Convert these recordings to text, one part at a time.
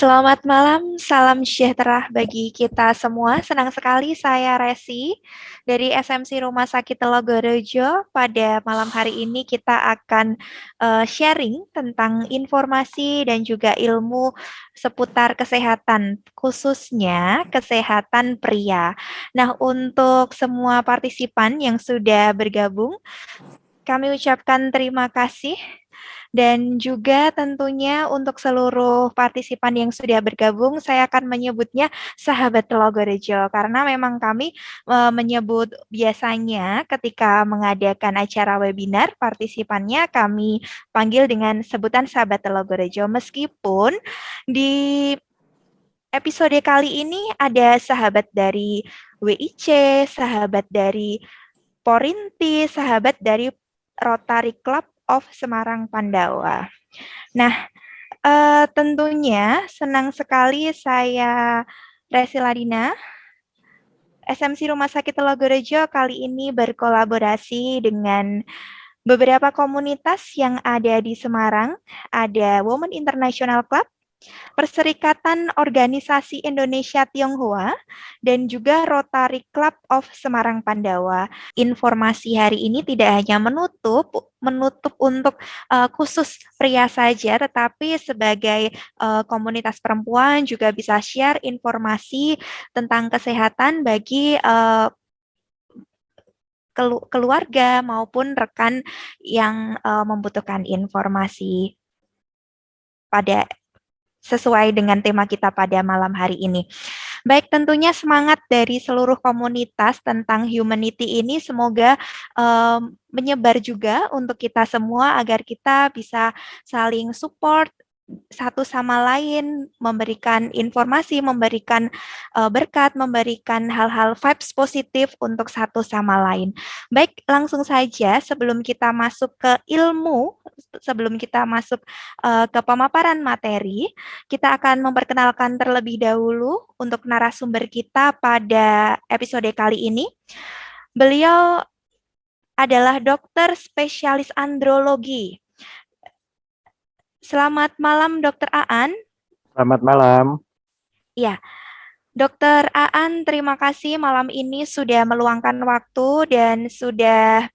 Selamat malam, salam sejahtera bagi kita semua. Senang sekali saya Resi dari SMC Rumah Sakit Telogorejo. Pada malam hari ini kita akan sharing tentang informasi dan juga ilmu seputar kesehatan, khususnya kesehatan pria. Nah, untuk semua partisipan yang sudah bergabung, kami ucapkan terima kasih dan juga tentunya untuk seluruh partisipan yang sudah bergabung, saya akan menyebutnya sahabat Telogorejo karena memang kami menyebut biasanya ketika mengadakan acara webinar, partisipannya kami panggil dengan sebutan sahabat Telogorejo. Meskipun di episode kali ini ada sahabat dari WIC, sahabat dari Porinti, sahabat dari Rotary Club of Semarang Pandawa. Nah, tentunya senang sekali saya Resi Ladina, SMC Rumah Sakit Telogorejo kali ini berkolaborasi dengan beberapa komunitas yang ada di Semarang. Ada Women International Club, Perserikatan Organisasi Indonesia Tionghoa, dan juga Rotary Club of Semarang Pandawa. Informasi hari ini tidak hanya menutup untuk khusus pria saja, tetapi sebagai komunitas perempuan juga bisa share informasi tentang kesehatan bagi keluarga maupun rekan yang membutuhkan informasi pada sesuai dengan tema kita pada malam hari ini. Baik, tentunya semangat dari seluruh komunitas tentang humanity ini semoga menyebar juga untuk kita semua agar kita bisa saling support satu sama lain, memberikan informasi, memberikan berkat, memberikan hal-hal vibes positif untuk satu sama lain. Baik, langsung saja sebelum kita masuk ke ilmu, sebelum kita masuk ke pemaparan materi, kita akan memperkenalkan terlebih dahulu untuk narasumber kita pada episode kali ini. Beliau adalah dokter spesialis andrologi. Selamat malam, Dokter Aan. Selamat malam. Ya, Dokter Aan, terima kasih malam ini sudah meluangkan waktu dan sudah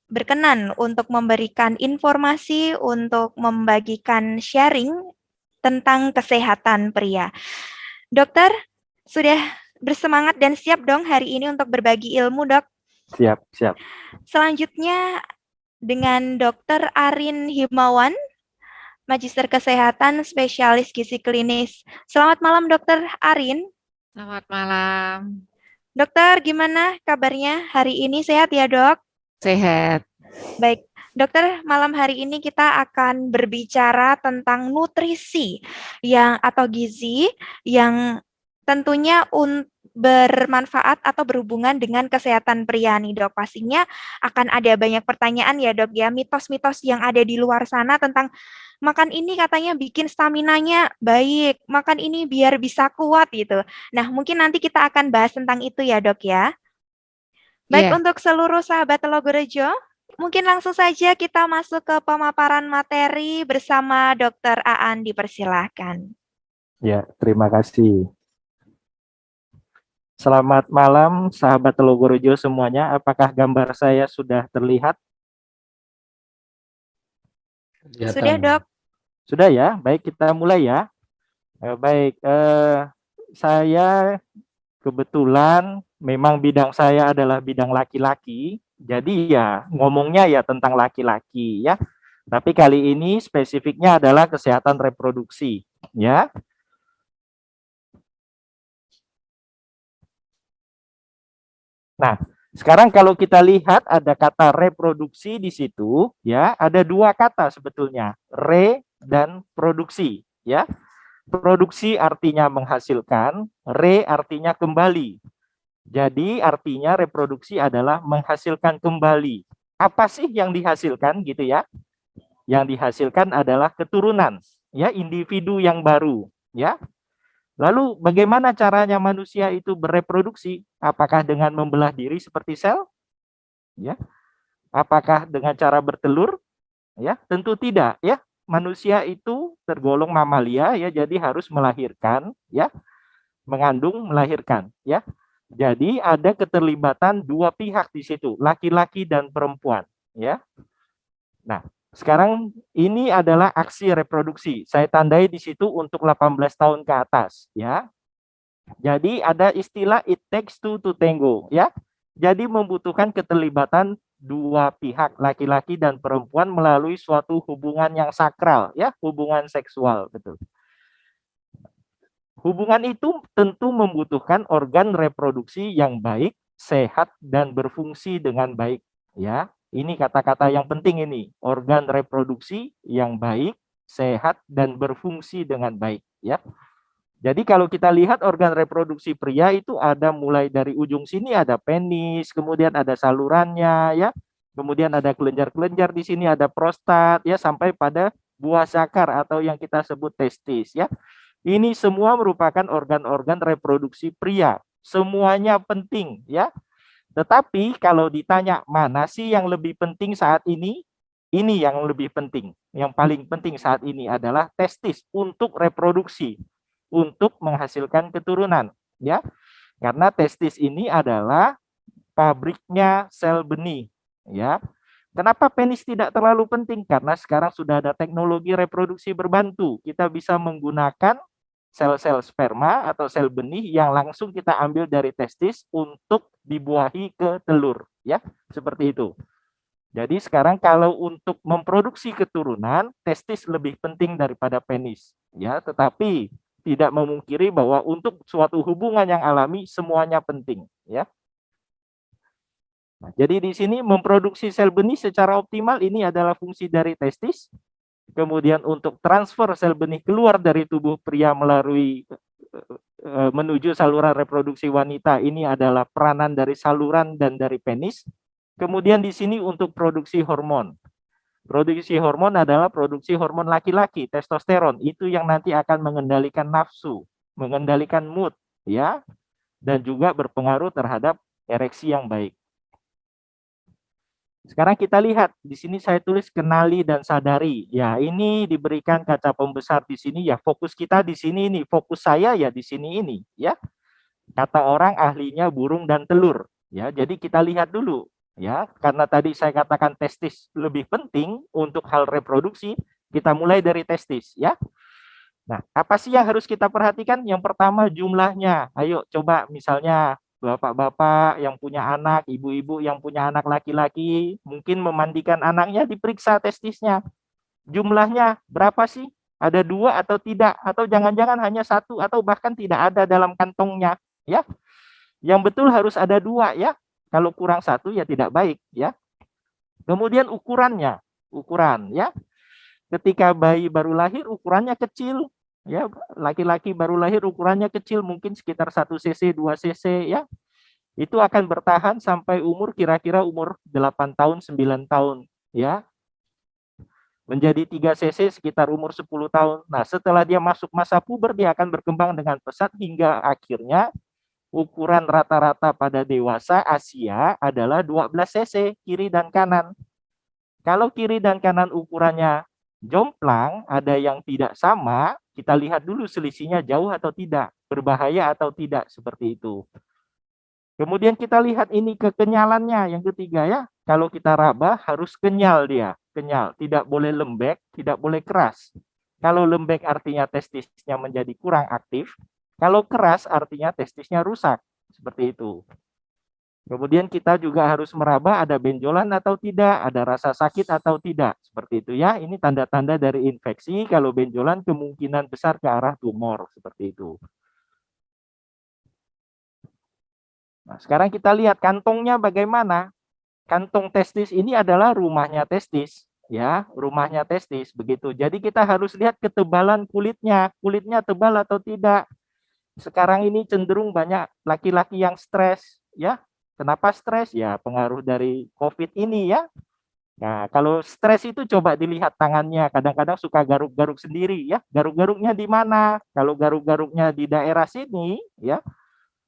berkenan untuk memberikan informasi, untuk membagikan sharing tentang kesehatan pria. Dokter, sudah bersemangat dan siap dong hari ini untuk berbagi ilmu, Dok? Siap. Selanjutnya dengan Dokter Arin Himawan, Magister Kesehatan, Spesialis Gizi Klinis. Selamat malam, Dokter Arin. Selamat malam. Dokter, gimana kabarnya hari ini? Sehat ya, Dok? Sehat. Baik, Dokter, malam hari ini kita akan berbicara tentang nutrisi atau gizi yang tentunya bermanfaat atau berhubungan dengan kesehatan pria nih, Dok. Pastinya akan ada banyak pertanyaan ya, Dok, ya, mitos-mitos yang ada di luar sana tentang makan ini katanya bikin staminanya baik, makan ini biar bisa kuat gitu. Nah, mungkin nanti kita akan bahas tentang itu ya, Dok, ya. Baik, untuk seluruh sahabat Telogorejo, mungkin langsung saja kita masuk ke pemaparan materi bersama Dokter Aan, dipersilahkan. Ya, terima kasih. Selamat malam, sahabat Telogorejo semuanya. Apakah gambar saya sudah terlihat? Sudah, Dok. Sudah ya, baik kita mulai ya. Baik, saya kebetulan memang bidang saya adalah bidang laki-laki, jadi ya ngomongnya ya tentang laki-laki ya. Tapi kali ini spesifiknya adalah kesehatan reproduksi ya. Nah, sekarang kalau kita lihat ada kata reproduksi di situ, ya, ada dua kata sebetulnya, re dan produksi, ya. Produksi artinya menghasilkan, re artinya kembali. Jadi artinya reproduksi adalah menghasilkan kembali. Apa sih yang dihasilkan gitu ya? Yang dihasilkan adalah keturunan, ya, individu yang baru, ya. Lalu bagaimana caranya manusia itu bereproduksi? Apakah dengan membelah diri seperti sel? Ya. Apakah dengan cara bertelur? Ya, tentu tidak, ya. manusia itu tergolong mamalia ya, jadi harus melahirkan ya, mengandung, melahirkan ya. Jadi ada keterlibatan dua pihak di situ, laki-laki dan perempuan ya. Nah, sekarang ini adalah aksi reproduksi. Saya tandai di situ untuk 18 tahun ke atas ya. Jadi ada istilah it takes two to tango ya. Jadi membutuhkan keterlibatan dua pihak, laki-laki dan perempuan melalui suatu hubungan yang sakral ya, hubungan seksual, betul. Hubungan itu tentu membutuhkan organ reproduksi yang baik, sehat dan berfungsi dengan baik ya. Ini kata-kata yang penting ini, organ reproduksi yang baik, sehat dan berfungsi dengan baik ya. Jadi kalau kita lihat organ reproduksi pria itu ada mulai dari ujung sini ada penis, kemudian ada salurannya ya. Kemudian ada kelenjar-kelenjar di sini, ada prostat ya, sampai pada buah zakar atau yang kita sebut testis ya. Ini semua merupakan organ-organ reproduksi pria. Semuanya penting ya. Tetapi kalau ditanya mana sih yang lebih penting saat ini yang lebih penting. Yang paling penting saat ini adalah testis untuk reproduksi, untuk menghasilkan keturunan ya. Karena testis ini adalah pabriknya sel benih ya. Kenapa penis tidak terlalu penting? Karena sekarang sudah ada teknologi reproduksi berbantu. Kita bisa menggunakan sel-sel sperma atau sel benih yang langsung kita ambil dari testis untuk dibuahi ke telur ya, seperti itu. Jadi sekarang kalau untuk memproduksi keturunan, testis lebih penting daripada penis ya, tetapi tidak memungkiri bahwa untuk suatu hubungan yang alami semuanya penting ya. Nah, jadi di sini memproduksi sel benih secara optimal ini adalah fungsi dari testis. Kemudian untuk transfer sel benih keluar dari tubuh pria melalui menuju saluran reproduksi wanita, ini adalah peranan dari saluran dan dari penis. Kemudian di sini untuk produksi hormon. Produksi hormon adalah produksi hormon laki-laki, testosteron. Itu yang nanti akan mengendalikan nafsu, mengendalikan mood ya, dan juga berpengaruh terhadap ereksi yang baik. Sekarang kita lihat, di sini saya tulis kenali dan sadari. Ya, ini diberikan kaca pembesar di sini ya, fokus kita di sini ini, fokus saya ya di sini ini, ya. Kata orang ahlinya burung dan telur, ya. Jadi kita lihat dulu, ya. Karena tadi saya katakan testis lebih penting untuk hal reproduksi, kita mulai dari testis, ya. Nah, apa sih yang harus kita perhatikan? Yang pertama jumlahnya. Ayo coba misalnya bapak-bapak yang punya anak, ibu-ibu yang punya anak laki-laki, mungkin memandikan anaknya, diperiksa testisnya. Jumlahnya berapa sih? Ada 2 atau tidak? Atau jangan-jangan hanya 1 atau bahkan tidak ada dalam kantongnya, ya? Yang betul harus ada 2 ya. Kalau kurang 1 ya tidak baik, ya. Kemudian ukurannya, ukuran ya. Ketika bayi baru lahir ukurannya kecil, ya, laki-laki baru lahir ukurannya kecil, mungkin sekitar 1 cc, 2 cc ya. Itu akan bertahan sampai umur kira-kira umur 8 tahun, 9 tahun ya. Menjadi 3 cc sekitar umur 10 tahun. Nah, setelah dia masuk masa puber, dia akan berkembang dengan pesat hingga akhirnya ukuran rata-rata pada dewasa Asia adalah 12 cc kiri dan kanan. Kalau kiri dan kanan ukurannya jomplang, ada yang tidak sama, kita lihat dulu selisihnya jauh atau tidak, berbahaya atau tidak, seperti itu. Kemudian kita lihat ini kekenyalannya, yang ketiga ya. Kalau kita raba harus kenyal dia, kenyal, tidak boleh lembek, tidak boleh keras. Kalau lembek artinya testisnya menjadi kurang aktif, kalau keras artinya testisnya rusak, seperti itu. Kemudian kita juga harus meraba ada benjolan atau tidak, ada rasa sakit atau tidak, seperti itu ya. Ini tanda-tanda dari infeksi, kalau benjolan kemungkinan besar ke arah tumor, seperti itu. Nah, sekarang kita lihat kantongnya bagaimana. Kantong testis ini adalah rumahnya testis, ya, rumahnya testis, begitu. Jadi kita harus lihat ketebalan kulitnya tebal atau tidak. Sekarang ini cenderung banyak laki-laki yang stres, ya. Kenapa stres? Ya, pengaruh dari COVID ini ya. Nah, kalau stres itu coba dilihat tangannya, kadang-kadang suka garuk-garuk sendiri ya. Garuk-garuknya di mana? Kalau garuk-garuknya di daerah sini, ya,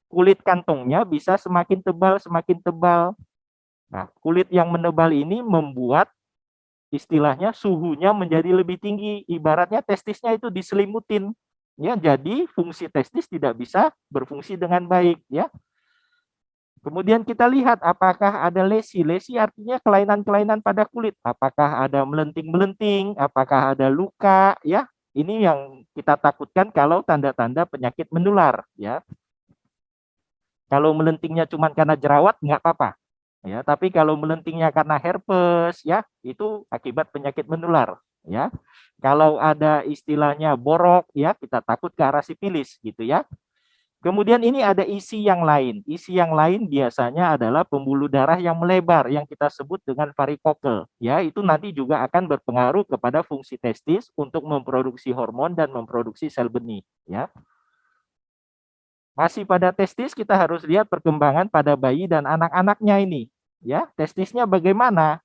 kulit kantongnya bisa semakin tebal, semakin tebal. Nah, kulit yang menebal ini membuat istilahnya suhunya menjadi lebih tinggi. Ibaratnya testisnya itu diselimutin. Ya, jadi fungsi testis tidak bisa berfungsi dengan baik, ya. Kemudian kita lihat apakah ada lesi. Lesi artinya kelainan-kelainan pada kulit. Apakah ada melenting-melenting, apakah ada luka, ya. Ini yang kita takutkan kalau tanda-tanda penyakit menular, ya. Kalau melentingnya cuma karena jerawat nggak apa-apa. Ya, tapi kalau melentingnya karena herpes, ya, itu akibat penyakit menular, ya. Kalau ada istilahnya borok, ya, kita takut ke arah sifilis, gitu ya. Kemudian ini ada isi yang lain. Isi yang lain biasanya adalah pembuluh darah yang melebar, yang kita sebut dengan varikokel. Ya, itu nanti juga akan berpengaruh kepada fungsi testis untuk memproduksi hormon dan memproduksi sel benih, ya. Masih pada testis, kita harus lihat perkembangan pada bayi dan anak-anaknya ini. Ya, testisnya bagaimana?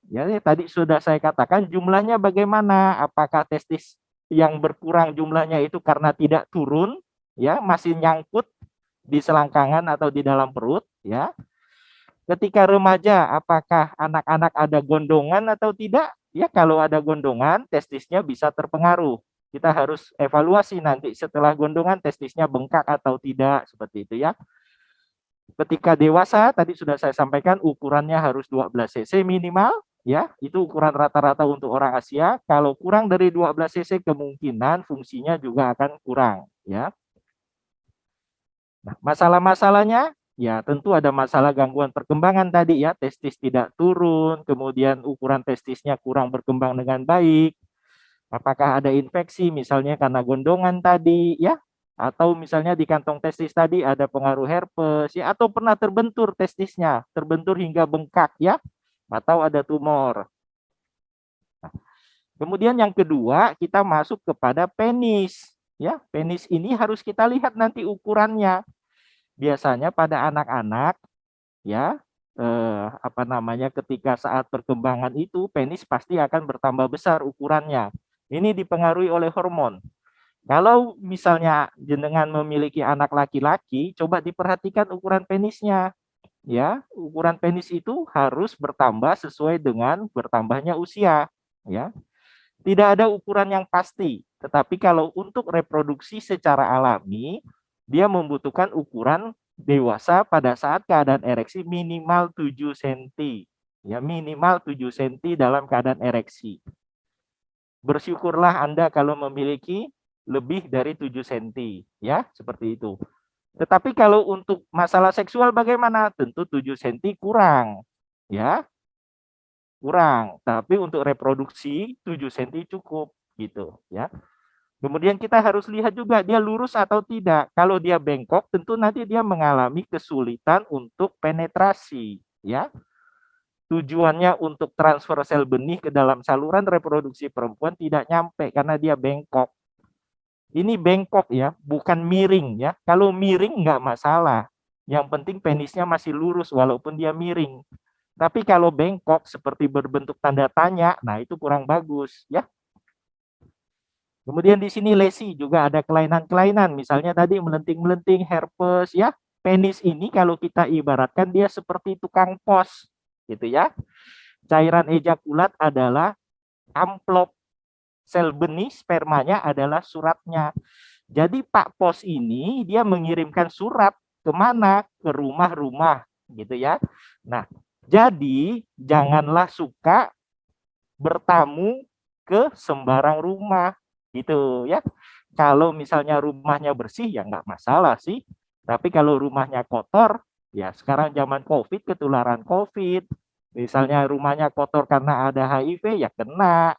Ya, tadi sudah saya katakan jumlahnya bagaimana? Apakah testis yang berkurang jumlahnya itu karena tidak turun, ya, masih nyangkut di selangkangan atau di dalam perut, ya. Ketika remaja, apakah anak-anak ada gondongan atau tidak? Ya, kalau ada gondongan, testisnya bisa terpengaruh. Kita harus evaluasi nanti setelah gondongan testisnya bengkak atau tidak, seperti itu ya. Ketika dewasa, tadi sudah saya sampaikan ukurannya harus 12 cc minimal, ya. Itu ukuran rata-rata untuk orang Asia. Kalau kurang dari 12 cc kemungkinan fungsinya juga akan kurang, ya. Nah, masalah-masalahnya ya tentu ada masalah gangguan perkembangan tadi ya, testis tidak turun, kemudian ukuran testisnya kurang berkembang dengan baik. Apakah ada infeksi misalnya karena gondongan tadi ya, atau misalnya di kantong testis tadi ada pengaruh herpes ya, atau pernah terbentur testisnya, terbentur hingga bengkak ya, atau ada tumor. Nah, kemudian yang kedua kita masuk kepada penis ya. Penis ini harus kita lihat nanti ukurannya. Biasanya pada anak-anak ya ketika saat perkembangan itu penis pasti akan bertambah besar ukurannya. Ini dipengaruhi oleh hormon. Kalau misalnya jenengan memiliki anak laki-laki, coba diperhatikan ukuran penisnya. Ya, ukuran penis itu harus bertambah sesuai dengan bertambahnya usia. Ya, tidak ada ukuran yang pasti. Tetapi kalau untuk reproduksi secara alami, dia membutuhkan ukuran dewasa pada saat keadaan ereksi minimal 7 cm. Ya, minimal 7 cm dalam keadaan ereksi. Bersyukurlah Anda kalau memiliki lebih dari 7 cm, ya, seperti itu. Tetapi kalau untuk masalah seksual bagaimana? Tentu 7 cm kurang, ya. Kurang, tapi untuk reproduksi 7 cm cukup, gitu, ya. Kemudian kita harus lihat juga dia lurus atau tidak. Kalau dia bengkok, tentu nanti dia mengalami kesulitan untuk penetrasi, ya. Tujuannya untuk transfer sel benih ke dalam saluran reproduksi perempuan tidak nyampe karena dia bengkok. Ini bengkok ya, bukan miring ya. Kalau miring nggak masalah. Yang penting penisnya masih lurus walaupun dia miring. Tapi kalau bengkok seperti berbentuk tanda tanya, nah itu kurang bagus ya. Kemudian di sini lesi juga ada kelainan-kelainan, misalnya tadi melenting-melenting, herpes ya. Penis ini kalau kita ibaratkan dia seperti tukang pos, gitu ya. Cairan ejakulat adalah amplop, sel benih spermanya adalah suratnya. Jadi Pak Pos ini dia mengirimkan surat kemana? Ke rumah-rumah, gitu ya. Nah, jadi janganlah suka bertamu ke sembarang rumah, gitu ya. Kalau misalnya rumahnya bersih ya nggak masalah sih. Tapi kalau rumahnya kotor, ya sekarang zaman COVID, ketularan COVID. Misalnya rumahnya kotor karena ada HIV ya kena,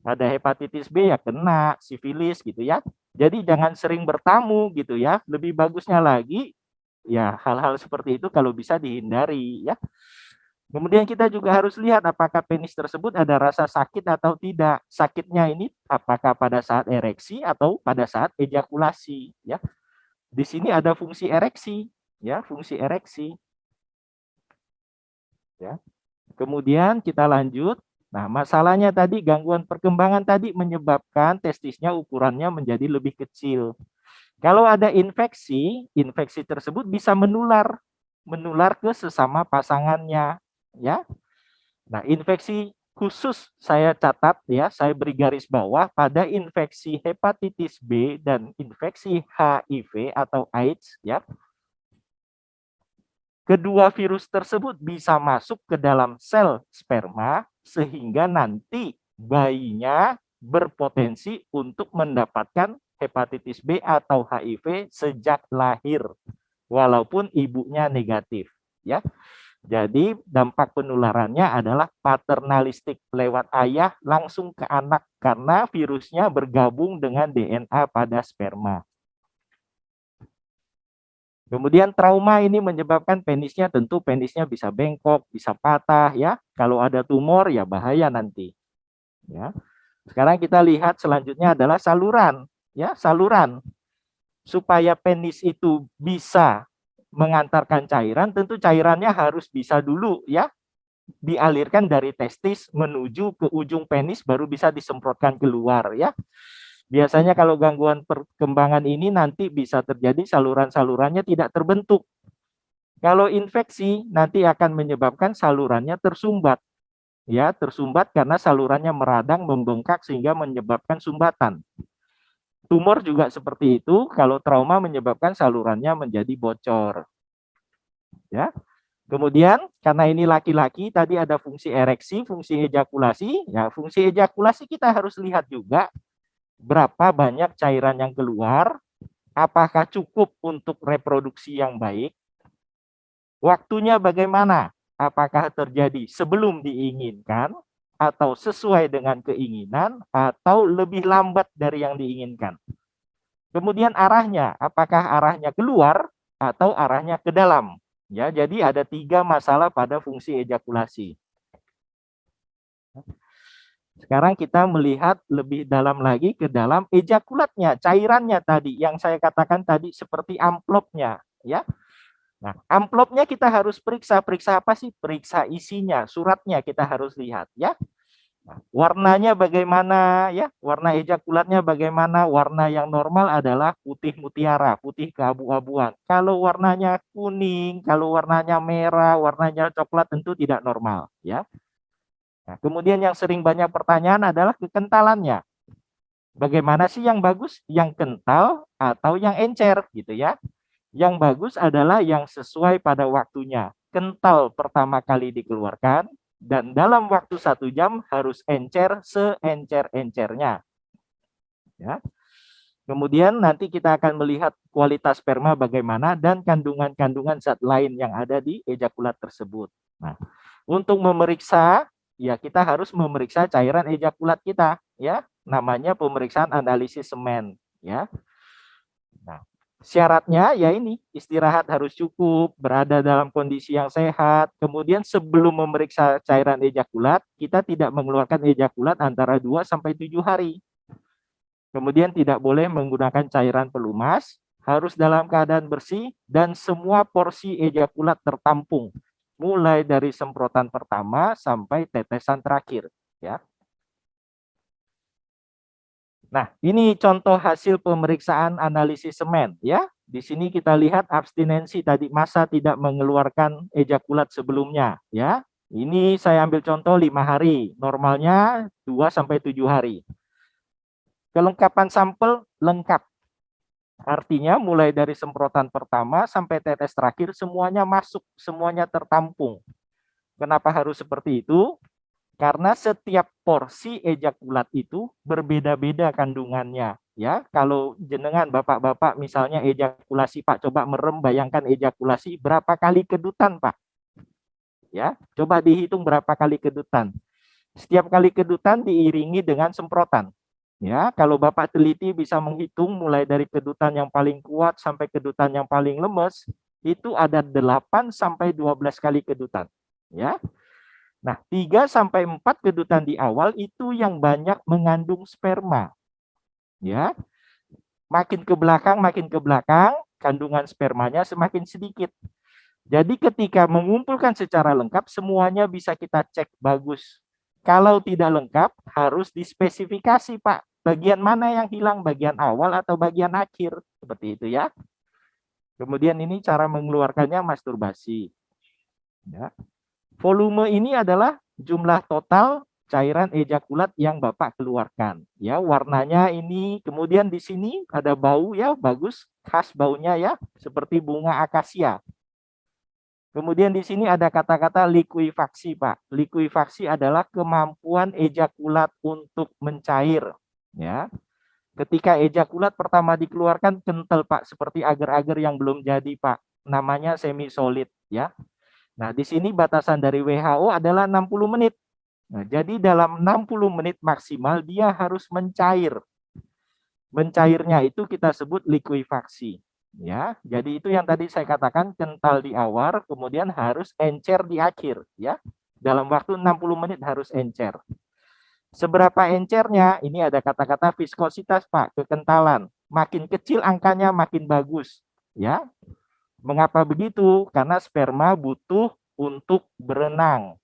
ada hepatitis B ya kena, sifilis gitu ya. Jadi jangan sering bertamu gitu ya. Lebih bagusnya lagi ya hal-hal seperti itu kalau bisa dihindari ya. Kemudian kita juga harus lihat apakah penis tersebut ada rasa sakit atau tidak. Sakitnya ini apakah pada saat ereksi atau pada saat ejakulasi ya. Di sini ada fungsi ereksi ya, fungsi ereksi. Ya. Kemudian kita lanjut. Nah, masalahnya tadi gangguan perkembangan tadi menyebabkan testisnya ukurannya menjadi lebih kecil. Kalau ada infeksi, infeksi tersebut bisa menular ke sesama pasangannya, ya. Nah, infeksi khusus saya catat ya, saya beri garis bawah pada infeksi hepatitis B dan infeksi HIV atau AIDS ya. Kedua virus tersebut bisa masuk ke dalam sel sperma sehingga nanti bayinya berpotensi untuk mendapatkan hepatitis B atau HIV sejak lahir walaupun ibunya negatif ya. Jadi dampak penularannya adalah paternalistik lewat ayah langsung ke anak karena virusnya bergabung dengan DNA pada sperma. Kemudian trauma ini menyebabkan penisnya, tentu penisnya bisa bengkok, bisa patah ya. Kalau ada tumor ya bahaya nanti. Ya. Sekarang kita lihat selanjutnya adalah saluran, ya, saluran. Supaya penis itu bisa mengantarkan cairan, tentu cairannya harus bisa dulu ya dialirkan dari testis menuju ke ujung penis baru bisa disemprotkan keluar ya. Biasanya kalau gangguan perkembangan ini nanti bisa terjadi saluran-salurannya tidak terbentuk. Kalau infeksi nanti akan menyebabkan salurannya tersumbat. Ya, tersumbat karena salurannya meradang, membengkak sehingga menyebabkan sumbatan. Tumor juga seperti itu, kalau trauma menyebabkan salurannya menjadi bocor. Ya. Kemudian karena ini laki-laki tadi ada fungsi ereksi, fungsi ejakulasi. Ya, fungsi ejakulasi kita harus lihat juga berapa banyak cairan yang keluar, apakah cukup untuk reproduksi yang baik. Waktunya bagaimana? Apakah terjadi sebelum diinginkan atau sesuai dengan keinginan atau lebih lambat dari yang diinginkan. Kemudian arahnya, apakah arahnya keluar atau arahnya ke dalam? Ya, jadi ada 3 masalah pada fungsi ejakulasi. Sekarang kita melihat lebih dalam lagi ke dalam ejakulatnya, cairannya tadi yang saya katakan tadi seperti amplopnya, ya. Nah, amplopnya kita harus periksa apa sih? Periksa isinya, suratnya kita harus lihat, ya. Nah, warnanya bagaimana ya? Warna ejakulatnya bagaimana? Warna yang normal adalah putih mutiara, putih keabu-abuan. Kalau warnanya kuning, kalau warnanya merah, warnanya coklat tentu tidak normal ya. Nah, kemudian yang sering banyak pertanyaan adalah kekentalannya. Bagaimana sih yang bagus? Yang kental atau yang encer gitu ya? Yang bagus adalah yang sesuai pada waktunya. Kental pertama kali dikeluarkan, dan dalam waktu 1 jam harus encer seencer-encernya. Ya. Kemudian nanti kita akan melihat kualitas sperma bagaimana dan kandungan-kandungan zat lain yang ada di ejakulat tersebut. Nah, untuk memeriksa, ya kita harus memeriksa cairan ejakulat kita, ya. Namanya pemeriksaan analisis semen, ya. Nah, syaratnya ya ini, istirahat harus cukup, berada dalam kondisi yang sehat. Kemudian sebelum memeriksa cairan ejakulat, kita tidak mengeluarkan ejakulat antara 2 sampai 7 hari. Kemudian tidak boleh menggunakan cairan pelumas, harus dalam keadaan bersih dan semua porsi ejakulat tertampung, mulai dari semprotan pertama sampai tetesan terakhir, ya. Nah, ini contoh hasil pemeriksaan analisis semen ya. Di sini kita lihat abstinensi tadi, masa tidak mengeluarkan ejakulat sebelumnya ya. Ini saya ambil contoh 5 hari, normalnya 2 sampai 7 hari. Kelengkapan sampel lengkap. Artinya mulai dari semprotan pertama sampai tetes terakhir semuanya masuk, semuanya tertampung. Kenapa harus seperti itu? Karena setiap porsi ejakulat itu berbeda-beda kandungannya. Ya, kalau jenengan bapak-bapak misalnya ejakulasi Pak, coba merem, bayangkan ejakulasi berapa kali kedutan Pak. Ya, coba dihitung berapa kali kedutan. Setiap kali kedutan diiringi dengan semprotan. Ya, kalau Bapak teliti bisa menghitung mulai dari kedutan yang paling kuat sampai kedutan yang paling lemes, itu ada 8 sampai 12 kali kedutan. Ya. Nah, 3 sampai 4 kedutan di awal itu yang banyak mengandung sperma. Ya. Makin ke belakang, kandungan spermanya semakin sedikit. Jadi ketika mengumpulkan secara lengkap, semuanya bisa kita cek bagus. Kalau tidak lengkap, harus dispesifikasi, Pak. Bagian mana yang hilang, bagian awal atau bagian akhir. Seperti itu ya. Kemudian ini cara mengeluarkannya masturbasi. Ya. Volume ini adalah jumlah total cairan ejakulat yang Bapak keluarkan. Ya, warnanya ini, kemudian di sini ada bau ya, bagus, khas baunya ya, seperti bunga akasia. Kemudian di sini ada kata-kata likuifaksi, Pak. Likuifaksi adalah kemampuan ejakulat untuk mencair. Ya, ketika ejakulat pertama dikeluarkan kental, Pak, seperti agar-agar yang belum jadi, Pak. Namanya semi solid, ya. Nah, di sini batasan dari WHO adalah 60 menit. Nah, jadi dalam 60 menit maksimal dia harus mencair. Mencairnya itu kita sebut likuifaksi. Ya, jadi itu yang tadi saya katakan kental di awal, kemudian harus encer di akhir, ya. Dalam waktu 60 menit harus encer. Seberapa encernya? Ini ada kata-kata viskositas, Pak, kekentalan. Makin kecil angkanya makin bagus, ya. Mengapa begitu? Karena sperma butuh untuk berenang.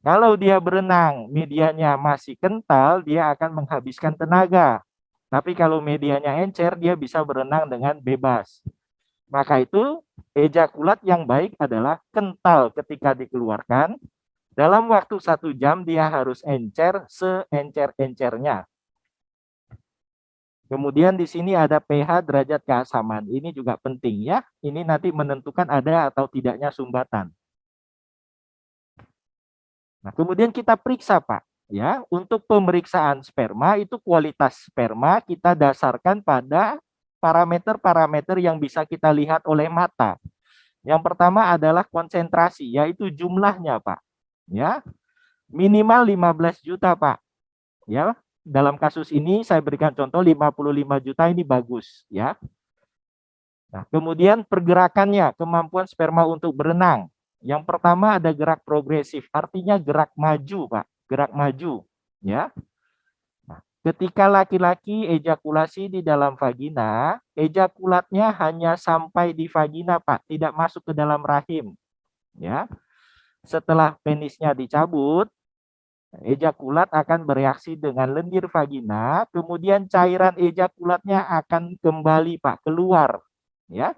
Kalau dia berenang, medianya masih kental, dia akan menghabiskan tenaga. Tapi kalau medianya encer, dia bisa berenang dengan bebas. Maka itu ejakulat yang baik adalah kental ketika dikeluarkan. Dalam waktu 1 jam dia harus encer seencer-encernya. Kemudian di sini ada pH derajat keasaman. Ini juga penting ya. Ini nanti menentukan ada atau tidaknya sumbatan. Nah, kemudian kita periksa, Pak. Ya, untuk pemeriksaan sperma itu kualitas sperma kita dasarkan pada parameter-parameter yang bisa kita lihat oleh mata. Yang pertama adalah konsentrasi, yaitu jumlahnya, Pak. Ya, minimal 15 juta, Pak. Ya, dalam kasus ini saya berikan contoh 55 juta ini bagus, ya. Nah, kemudian pergerakannya, kemampuan sperma untuk berenang. Yang pertama ada gerak progresif, artinya gerak maju, Pak, gerak maju, ya. Nah, ketika laki-laki ejakulasi di dalam vagina, ejakulatnya hanya sampai di vagina, Pak, tidak masuk ke dalam rahim, ya. Setelah penisnya dicabut, ejakulat akan bereaksi dengan lendir vagina, kemudian cairan ejakulatnya akan kembali, Pak, keluar, ya.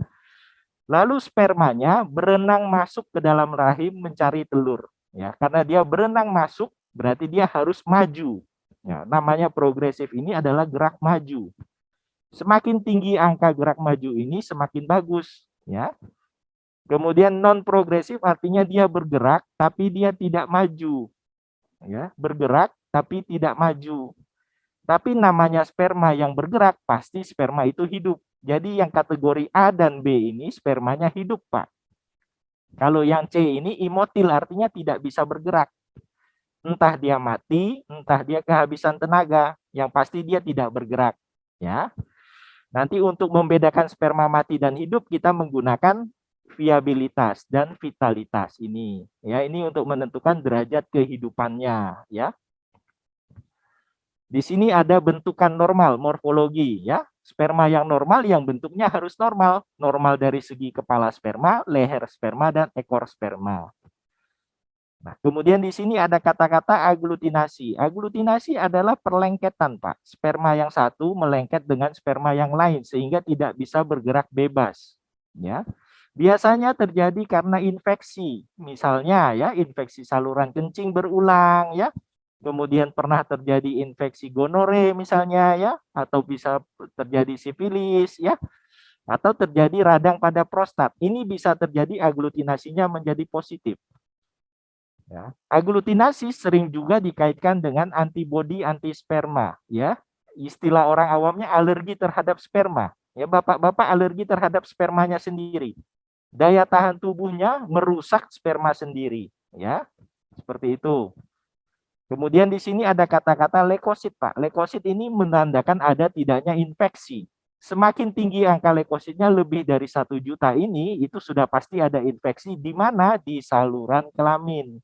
Lalu spermanya berenang masuk ke dalam rahim mencari telur. Ya, karena dia berenang masuk, berarti dia harus maju. Ya, namanya progresif ini adalah gerak maju. Semakin tinggi angka gerak maju ini, semakin bagus. Ya. Kemudian non progresif artinya dia bergerak, tapi dia tidak maju. Ya, bergerak, tapi tidak maju. Tapi namanya sperma yang bergerak, pasti sperma itu hidup. Jadi yang kategori A dan B ini spermanya hidup, Pak. Kalau yang C ini imotil, artinya tidak bisa bergerak. Entah dia mati, entah dia kehabisan tenaga. Yang pasti dia tidak bergerak. Ya. Nanti untuk membedakan sperma mati dan hidup, kita menggunakan viabilitas dan vitalitas ini. Ya, ini untuk menentukan derajat kehidupannya. Ya. Di sini ada bentukan normal, morfologi, ya. Sperma yang normal yang bentuknya harus normal. Normal dari segi kepala sperma, leher sperma, dan ekor sperma. Nah, kemudian di sini ada kata-kata aglutinasi. Aglutinasi adalah perlengketan, Pak. Sperma yang satu melengket dengan sperma yang lain sehingga tidak bisa bergerak bebas. Ya. Biasanya terjadi karena infeksi. Misalnya ya, infeksi saluran kencing berulang ya. Kemudian pernah terjadi infeksi gonore misalnya ya, atau bisa terjadi sifilis ya, atau terjadi radang pada prostat. Ini bisa terjadi aglutinasinya menjadi positif. Ya. Aglutinasi sering juga dikaitkan dengan antibodi antisperma ya. Istilah orang awamnya alergi terhadap sperma. Ya, bapak-bapak alergi terhadap spermanya sendiri. Daya tahan tubuhnya merusak sperma sendiri ya. Seperti itu. Kemudian di sini ada kata-kata leukosit, Pak. Leukosit ini menandakan ada tidaknya infeksi. Semakin tinggi angka leukositnya lebih dari 1 juta ini, itu sudah pasti ada infeksi di mana? Di saluran kelamin.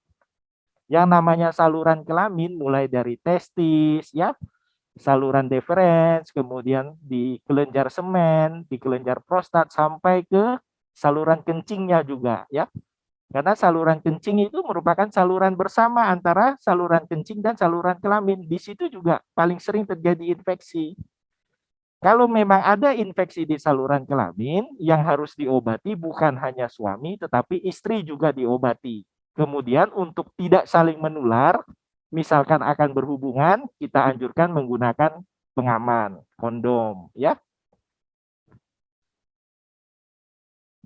Yang namanya saluran kelamin mulai dari testis, ya, saluran deferens, kemudian di kelenjar semen, di kelenjar prostat, sampai ke saluran kencingnya juga, ya. Karena saluran kencing itu merupakan saluran bersama antara saluran kencing dan saluran kelamin. Di situ juga paling sering terjadi infeksi. Kalau memang ada infeksi di saluran kelamin, yang harus diobati bukan hanya suami, tetapi istri juga diobati. Kemudian untuk tidak saling menular, misalkan akan berhubungan, kita anjurkan menggunakan pengaman, kondom, ya.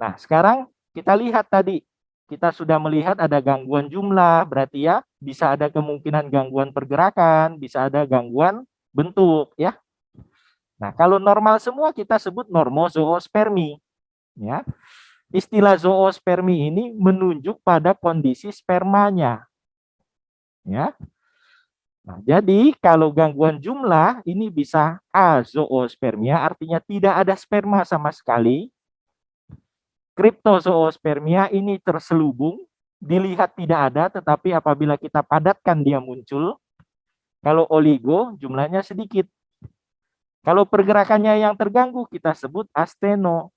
Nah, sekarang kita lihat tadi, kita sudah melihat ada gangguan jumlah, berarti ya bisa ada kemungkinan gangguan pergerakan, bisa ada gangguan bentuk, ya. Nah, kalau normal semua kita sebut normozoospermi, ya. Istilah zoospermi ini menunjuk pada kondisi spermanya, ya. Nah, jadi kalau gangguan jumlah ini bisa azoospermia, artinya tidak ada sperma sama sekali. Cryptozoospermia ini terselubung, dilihat tidak ada, tetapi apabila kita padatkan dia muncul. Kalau oligo jumlahnya sedikit. Kalau pergerakannya yang terganggu kita sebut asteno.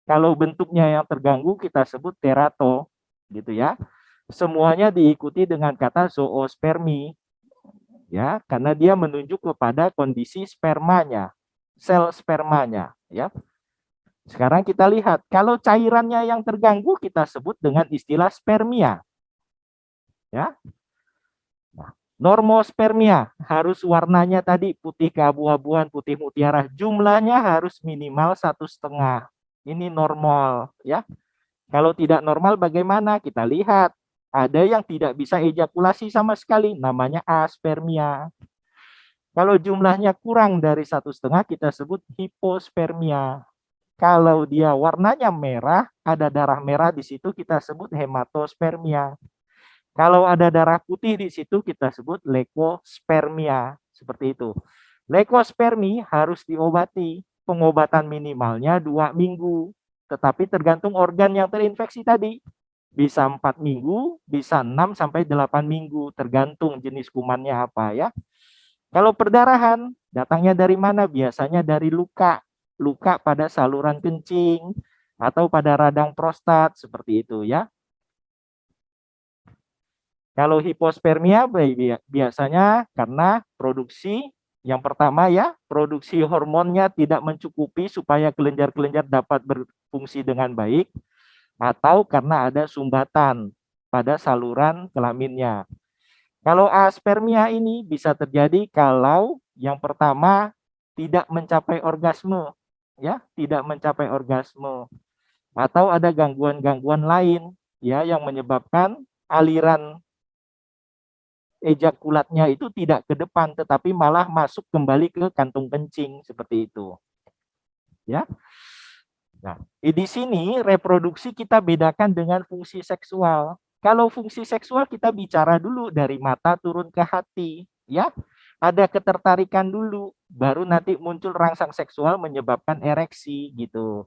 Kalau bentuknya yang terganggu kita sebut terato, gitu ya. Semuanya diikuti dengan kata zoospermi, ya, karena dia menunjuk kepada kondisi spermanya, sel spermanya, ya. Sekarang kita lihat, kalau cairannya yang terganggu kita sebut dengan istilah spermia, ya. Nah, normospermia harus warnanya tadi putih keabu-abuan, putih mutiara, jumlahnya harus minimal 1,5. Ini normal, ya. Kalau tidak normal bagaimana? Kita lihat. Ada yang tidak bisa ejakulasi sama sekali, namanya aspermia. Kalau jumlahnya kurang dari 1,5 kita sebut hipospermia. Kalau dia warnanya merah, ada darah merah di situ kita sebut hematospermia. Kalau ada darah putih di situ kita sebut leukospermia. Seperti itu. Leukospermi harus diobati. Pengobatan minimalnya 2 minggu. Tetapi tergantung organ yang terinfeksi tadi. Bisa 4 minggu, bisa 6 sampai 8 minggu, tergantung jenis kumannya apa, ya. Kalau perdarahan, datangnya dari mana? Biasanya dari luka. Luka pada saluran kencing atau pada radang prostat, seperti itu, ya. Kalau hipospermia biasanya karena produksi yang pertama, ya, produksi hormonnya tidak mencukupi supaya kelenjar-kelenjar dapat berfungsi dengan baik, atau karena ada sumbatan pada saluran kelaminnya. Kalau aspermia ini bisa terjadi kalau yang pertama tidak mencapai orgasme, ya, tidak mencapai orgasme, atau ada gangguan-gangguan lain, ya, yang menyebabkan aliran ejakulatnya itu tidak ke depan, tetapi malah masuk kembali ke kantung kencing, seperti itu, ya. Nah, di sini reproduksi kita bedakan dengan fungsi seksual. Kalau fungsi seksual kita bicara dulu dari mata turun ke hati, ya. Ada ketertarikan dulu, baru nanti muncul rangsang seksual menyebabkan ereksi, gitu.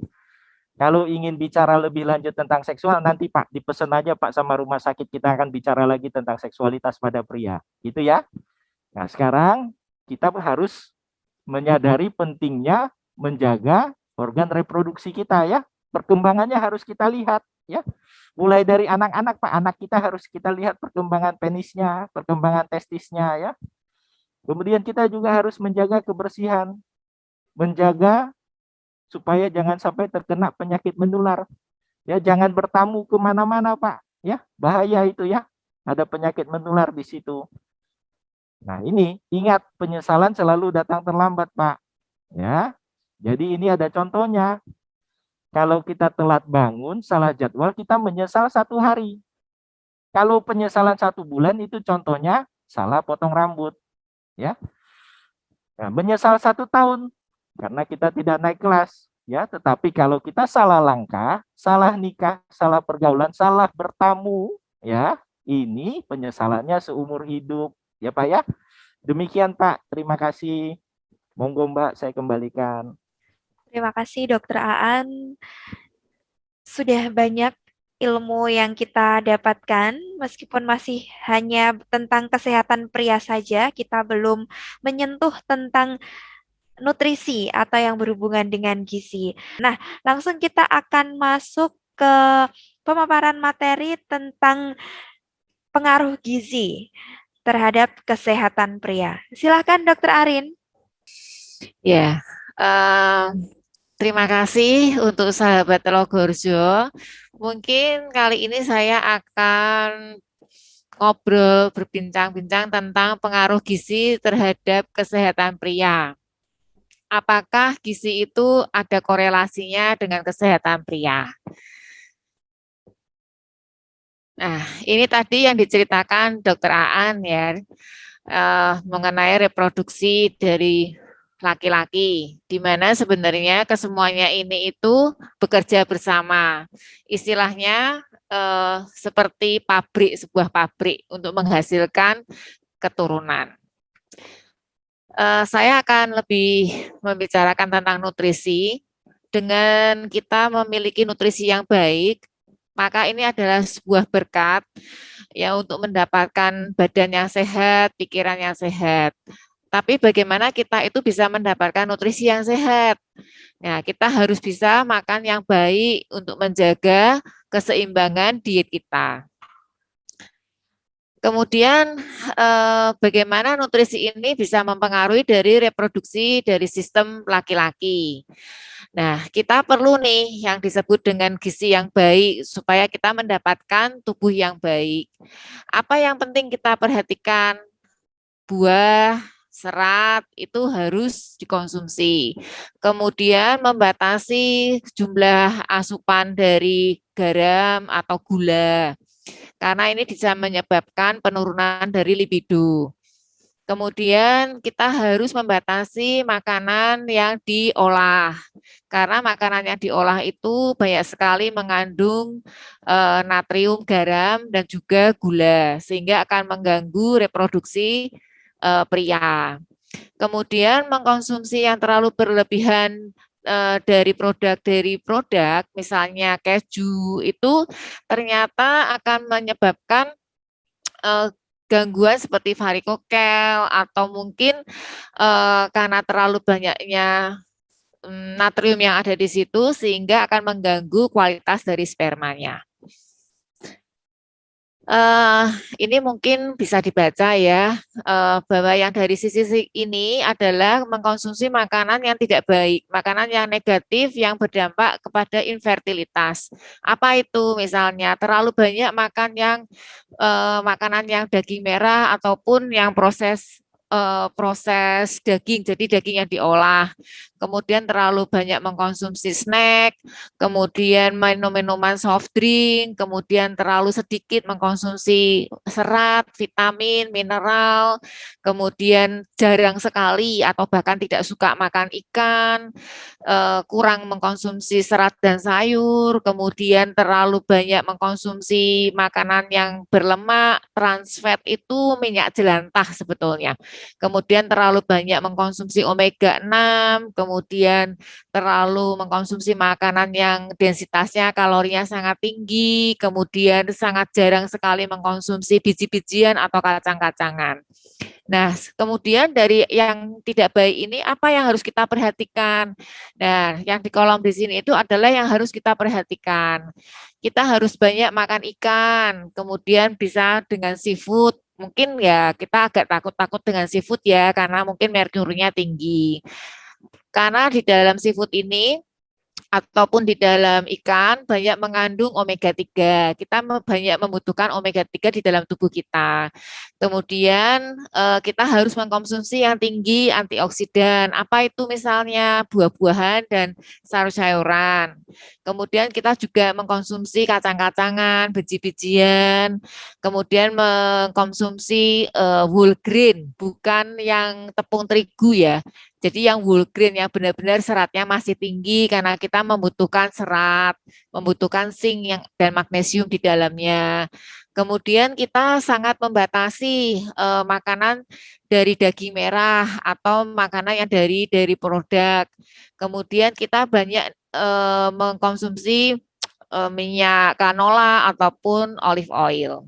Kalau ingin bicara lebih lanjut tentang seksual, nanti Pak dipesan aja Pak sama rumah sakit, kita akan bicara lagi tentang seksualitas pada pria, gitu ya. Nah, sekarang kita harus menyadari pentingnya menjaga organ reproduksi kita, ya. Perkembangannya harus kita lihat, ya. Mulai dari anak-anak Pak, anak kita harus kita lihat perkembangan penisnya, perkembangan testisnya, ya. Kemudian kita juga harus menjaga kebersihan, menjaga supaya jangan sampai terkena penyakit menular. Ya, jangan bertamu kemana-mana Pak, ya, bahaya itu, ya. Ada penyakit menular di situ. Nah, ini ingat, penyesalan selalu datang terlambat Pak, ya. Jadi ini ada contohnya. Kalau kita telat bangun, salah jadwal, kita menyesal 1 hari. Kalau penyesalan 1 bulan itu contohnya salah potong rambut, ya. Nah, menyesal 1 tahun karena kita tidak naik kelas, ya. Tetapi kalau kita salah langkah, salah nikah, salah pergaulan, salah bertamu, ya, ini penyesalannya seumur hidup, ya Pak, ya. Demikian Pak, terima kasih. Monggo Mbak, saya kembalikan. Terima kasih Dokter Aan. Sudah banyak ilmu yang kita dapatkan, meskipun masih hanya tentang kesehatan pria saja, kita belum menyentuh tentang nutrisi atau yang berhubungan dengan gizi. Nah, langsung kita akan masuk ke pemaparan materi tentang pengaruh gizi terhadap kesehatan pria. Silakan Dokter Arin. Ya, terima kasih untuk sahabat Telogorjo. Mungkin kali ini saya akan ngobrol, berbincang-bincang tentang pengaruh gizi terhadap kesehatan pria. Apakah gizi itu ada korelasinya dengan kesehatan pria? Nah, ini tadi yang diceritakan Dr. Aan ya, mengenai reproduksi dari laki-laki, di mana sebenarnya kesemuanya ini itu bekerja bersama. Istilahnya seperti pabrik, sebuah pabrik untuk menghasilkan keturunan. Saya akan lebih membicarakan tentang nutrisi. Dengan kita memiliki nutrisi yang baik, maka ini adalah sebuah berkat ya untuk mendapatkan badan yang sehat, pikiran yang sehat. Tapi bagaimana kita itu bisa mendapatkan nutrisi yang sehat? Nah, kita harus bisa makan yang baik untuk menjaga keseimbangan diet kita. Kemudian bagaimana nutrisi ini bisa mempengaruhi dari reproduksi dari sistem laki-laki. Nah, kita perlu nih yang disebut dengan gizi yang baik supaya kita mendapatkan tubuh yang baik. Apa yang penting kita perhatikan? Buah, serat itu harus dikonsumsi. Kemudian membatasi jumlah asupan dari garam atau gula. Karena ini bisa menyebabkan penurunan dari libido. Kemudian kita harus membatasi makanan yang diolah. Karena makanan yang diolah itu banyak sekali mengandung natrium, garam, dan juga gula. Sehingga akan mengganggu reproduksi pria. Kemudian mengkonsumsi yang terlalu berlebihan dari produk, misalnya keju, itu ternyata akan menyebabkan gangguan seperti varikokel atau mungkin karena terlalu banyaknya natrium yang ada di situ sehingga akan mengganggu kualitas dari spermanya. Ini mungkin bisa dibaca ya, bahwa yang dari sisi ini adalah mengkonsumsi makanan yang tidak baik, makanan yang negatif yang berdampak kepada infertilitas. Apa itu? Misalnya terlalu banyak makan yang makanan yang daging merah ataupun yang proses daging, jadi daging yang diolah. Kemudian terlalu banyak mengkonsumsi snack, kemudian minum minuman soft drink, kemudian terlalu sedikit mengkonsumsi serat, vitamin, mineral, kemudian jarang sekali atau bahkan tidak suka makan ikan, kurang mengkonsumsi serat dan sayur, kemudian terlalu banyak mengkonsumsi makanan yang berlemak, trans fat itu minyak jelantah sebetulnya. Kemudian terlalu banyak mengkonsumsi omega 6, kemudian terlalu mengkonsumsi makanan yang densitasnya kalorinya sangat tinggi, kemudian sangat jarang sekali mengkonsumsi biji-bijian atau kacang-kacangan. Nah, kemudian dari yang tidak baik ini apa yang harus kita perhatikan? Nah, yang di kolom di sini itu adalah yang harus kita perhatikan. Kita harus banyak makan ikan, kemudian bisa dengan seafood. Mungkin ya kita agak takut-takut dengan seafood ya, karena mungkin merkurinya tinggi. Karena di dalam seafood ini ataupun di dalam ikan banyak mengandung omega 3. Kita banyak membutuhkan omega 3 di dalam tubuh kita. Kemudian kita harus mengkonsumsi yang tinggi antioksidan. Apa itu misalnya buah-buahan dan sayur-sayuran. Kemudian kita juga mengkonsumsi kacang-kacangan, biji-bijian. Kemudian mengkonsumsi whole grain, bukan yang tepung terigu ya. Jadi yang whole grain yang benar-benar seratnya masih tinggi karena kita membutuhkan serat, membutuhkan zinc dan magnesium di dalamnya. Kemudian kita sangat membatasi makanan dari daging merah atau makanan yang dari produk. Kemudian kita banyak mengkonsumsi minyak canola ataupun olive oil.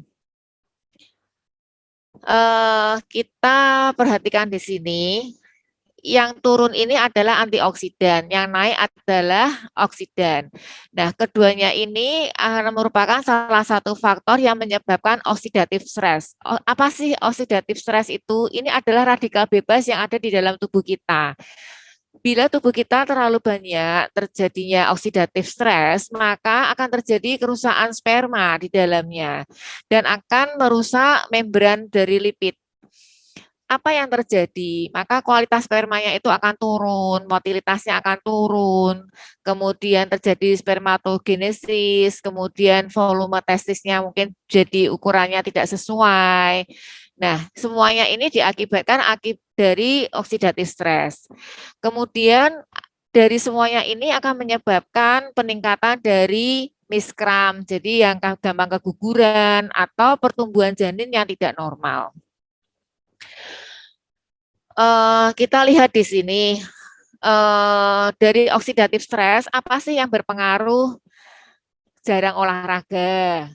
Kita perhatikan di sini. Yang turun ini adalah antioksidan, yang naik adalah oksidan. Nah, keduanya ini merupakan salah satu faktor yang menyebabkan oxidative stress. Apa sih oxidative stress itu? Ini adalah radikal bebas yang ada di dalam tubuh kita. Bila tubuh kita terlalu banyak terjadinya oksidatif stres, maka akan terjadi kerusakan sperma di dalamnya dan akan merusak membran dari lipid. Apa yang terjadi? Maka kualitas spermanya itu akan turun, motilitasnya akan turun, kemudian terjadi spermatogenesis, kemudian volume testisnya mungkin jadi ukurannya tidak sesuai. Nah, semuanya ini diakibatkan dari oksidatif stres. Kemudian dari semuanya ini akan menyebabkan peningkatan dari miskram, jadi yang gampang keguguran atau pertumbuhan janin yang tidak normal. Kita lihat di sini dari oksidatif stres apa sih yang berpengaruh? Jarang olahraga,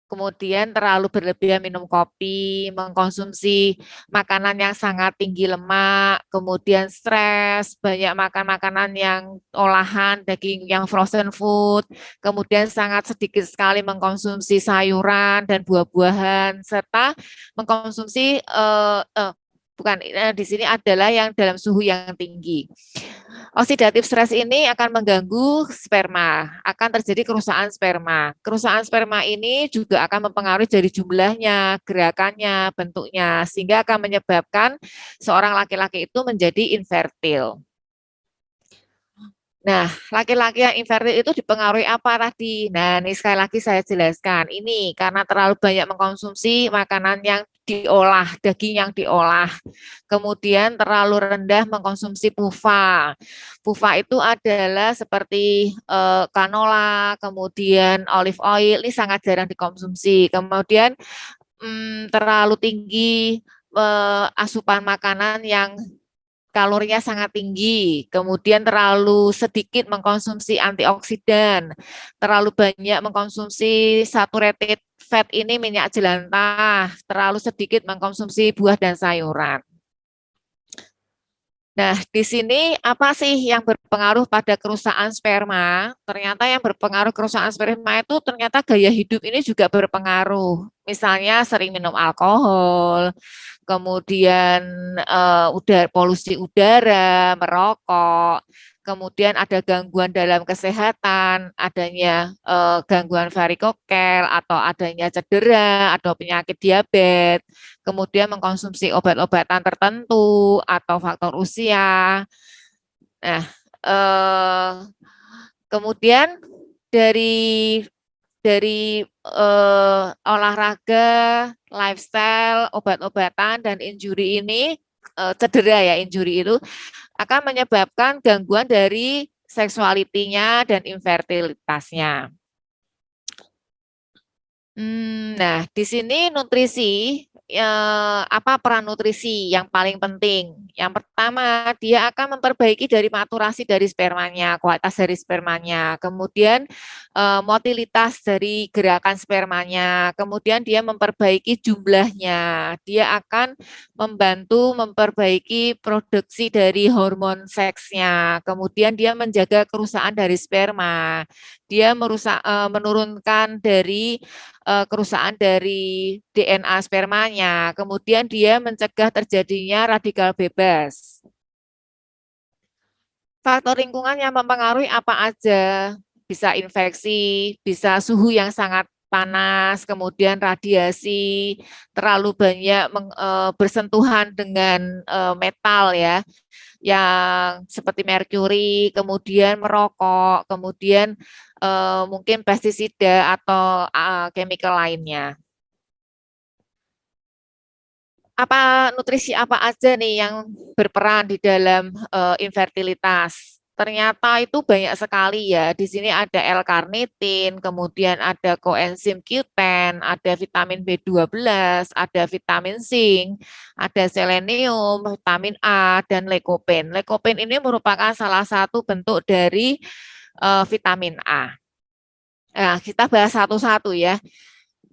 kemudian terlalu berlebihan minum kopi, mengkonsumsi makanan yang sangat tinggi lemak, kemudian stres, banyak makan makanan yang olahan, daging yang frozen food, kemudian sangat sedikit sekali mengkonsumsi sayuran dan buah-buahan, serta mengkonsumsi di sini adalah yang dalam suhu yang tinggi. Oksidatif stres ini akan mengganggu sperma, akan terjadi kerusakan sperma. Kerusakan sperma ini juga akan mempengaruhi dari jumlahnya, gerakannya, bentuknya, sehingga akan menyebabkan seorang laki-laki itu menjadi infertil. Nah, laki-laki yang infertil itu dipengaruhi apa tadi? Nah, ini sekali lagi saya jelaskan. Ini karena terlalu banyak mengkonsumsi makanan yang diolah, daging yang diolah. Kemudian terlalu rendah mengkonsumsi PUFA. PUFA itu adalah seperti canola, kemudian olive oil, ini sangat jarang dikonsumsi. Kemudian terlalu tinggi asupan makanan yang kalorinya sangat tinggi, kemudian terlalu sedikit mengkonsumsi antioksidan, terlalu banyak mengkonsumsi saturated fat ini minyak jelantah, terlalu sedikit mengkonsumsi buah dan sayuran. Nah, di sini apa sih yang berpengaruh pada kerusakan sperma? Ternyata yang berpengaruh kerusakan sperma itu ternyata gaya hidup ini juga berpengaruh. Misalnya sering minum alkohol, kemudian polusi udara, merokok, kemudian ada gangguan dalam kesehatan, adanya gangguan varikokel atau adanya cedera atau penyakit diabetes, kemudian mengkonsumsi obat-obatan tertentu atau faktor usia. Nah, kemudian dari olahraga, lifestyle, obat-obatan, dan injury ini, cedera ya, injury itu akan menyebabkan gangguan dari seksualitinya dan infertilitasnya. Nah, di sini nutrisi, apa peran nutrisi yang paling penting? Yang pertama, dia akan memperbaiki dari maturasi dari spermanya, kualitas dari spermanya, kemudian motilitas dari gerakan spermanya, kemudian dia memperbaiki jumlahnya, dia akan membantu memperbaiki produksi dari hormon seksnya, kemudian dia menjaga kerusakan dari sperma, dia menurunkan dari kerusakan dari DNA spermanya, kemudian dia mencegah terjadinya radikal bebas. Faktor lingkungan yang mempengaruhi apa aja? Bisa infeksi, bisa suhu yang sangat panas, kemudian radiasi, terlalu banyak bersentuhan dengan metal ya, yang seperti merkuri, kemudian merokok, kemudian mungkin pestisida atau chemical lainnya. Nutrisi apa aja nih yang berperan di dalam infertilitas? Ternyata itu banyak sekali ya. Di sini ada L-karnitin, kemudian ada koenzim Q10, ada vitamin B12, ada vitamin zinc, ada selenium, vitamin A, dan leukopen. Leukopen ini merupakan salah satu bentuk dari vitamin A. Nah, kita bahas satu-satu ya.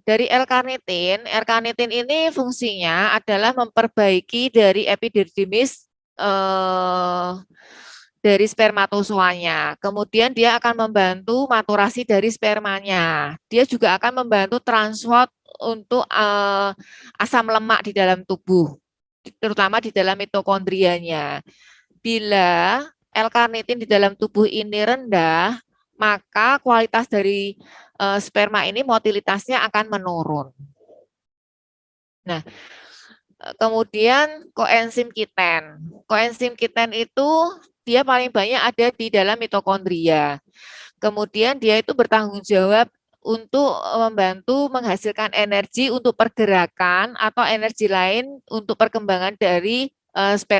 Dari L-karnitin ini fungsinya adalah memperbaiki dari epidermis dari spermatozoanya. Kemudian dia akan membantu maturasi dari spermanya. Dia juga akan membantu transport untuk asam lemak di dalam tubuh, terutama di dalam mitokondrianya. Bila L-karnitin di dalam tubuh ini rendah, maka kualitas dari sperma ini motilitasnya akan menurun. Nah, kemudian koenzim Q10. Koenzim Q10 itu dia paling banyak ada di dalam mitokondria. Kemudian dia itu bertanggung jawab untuk membantu menghasilkan energi untuk pergerakan atau energi lain untuk perkembangan dari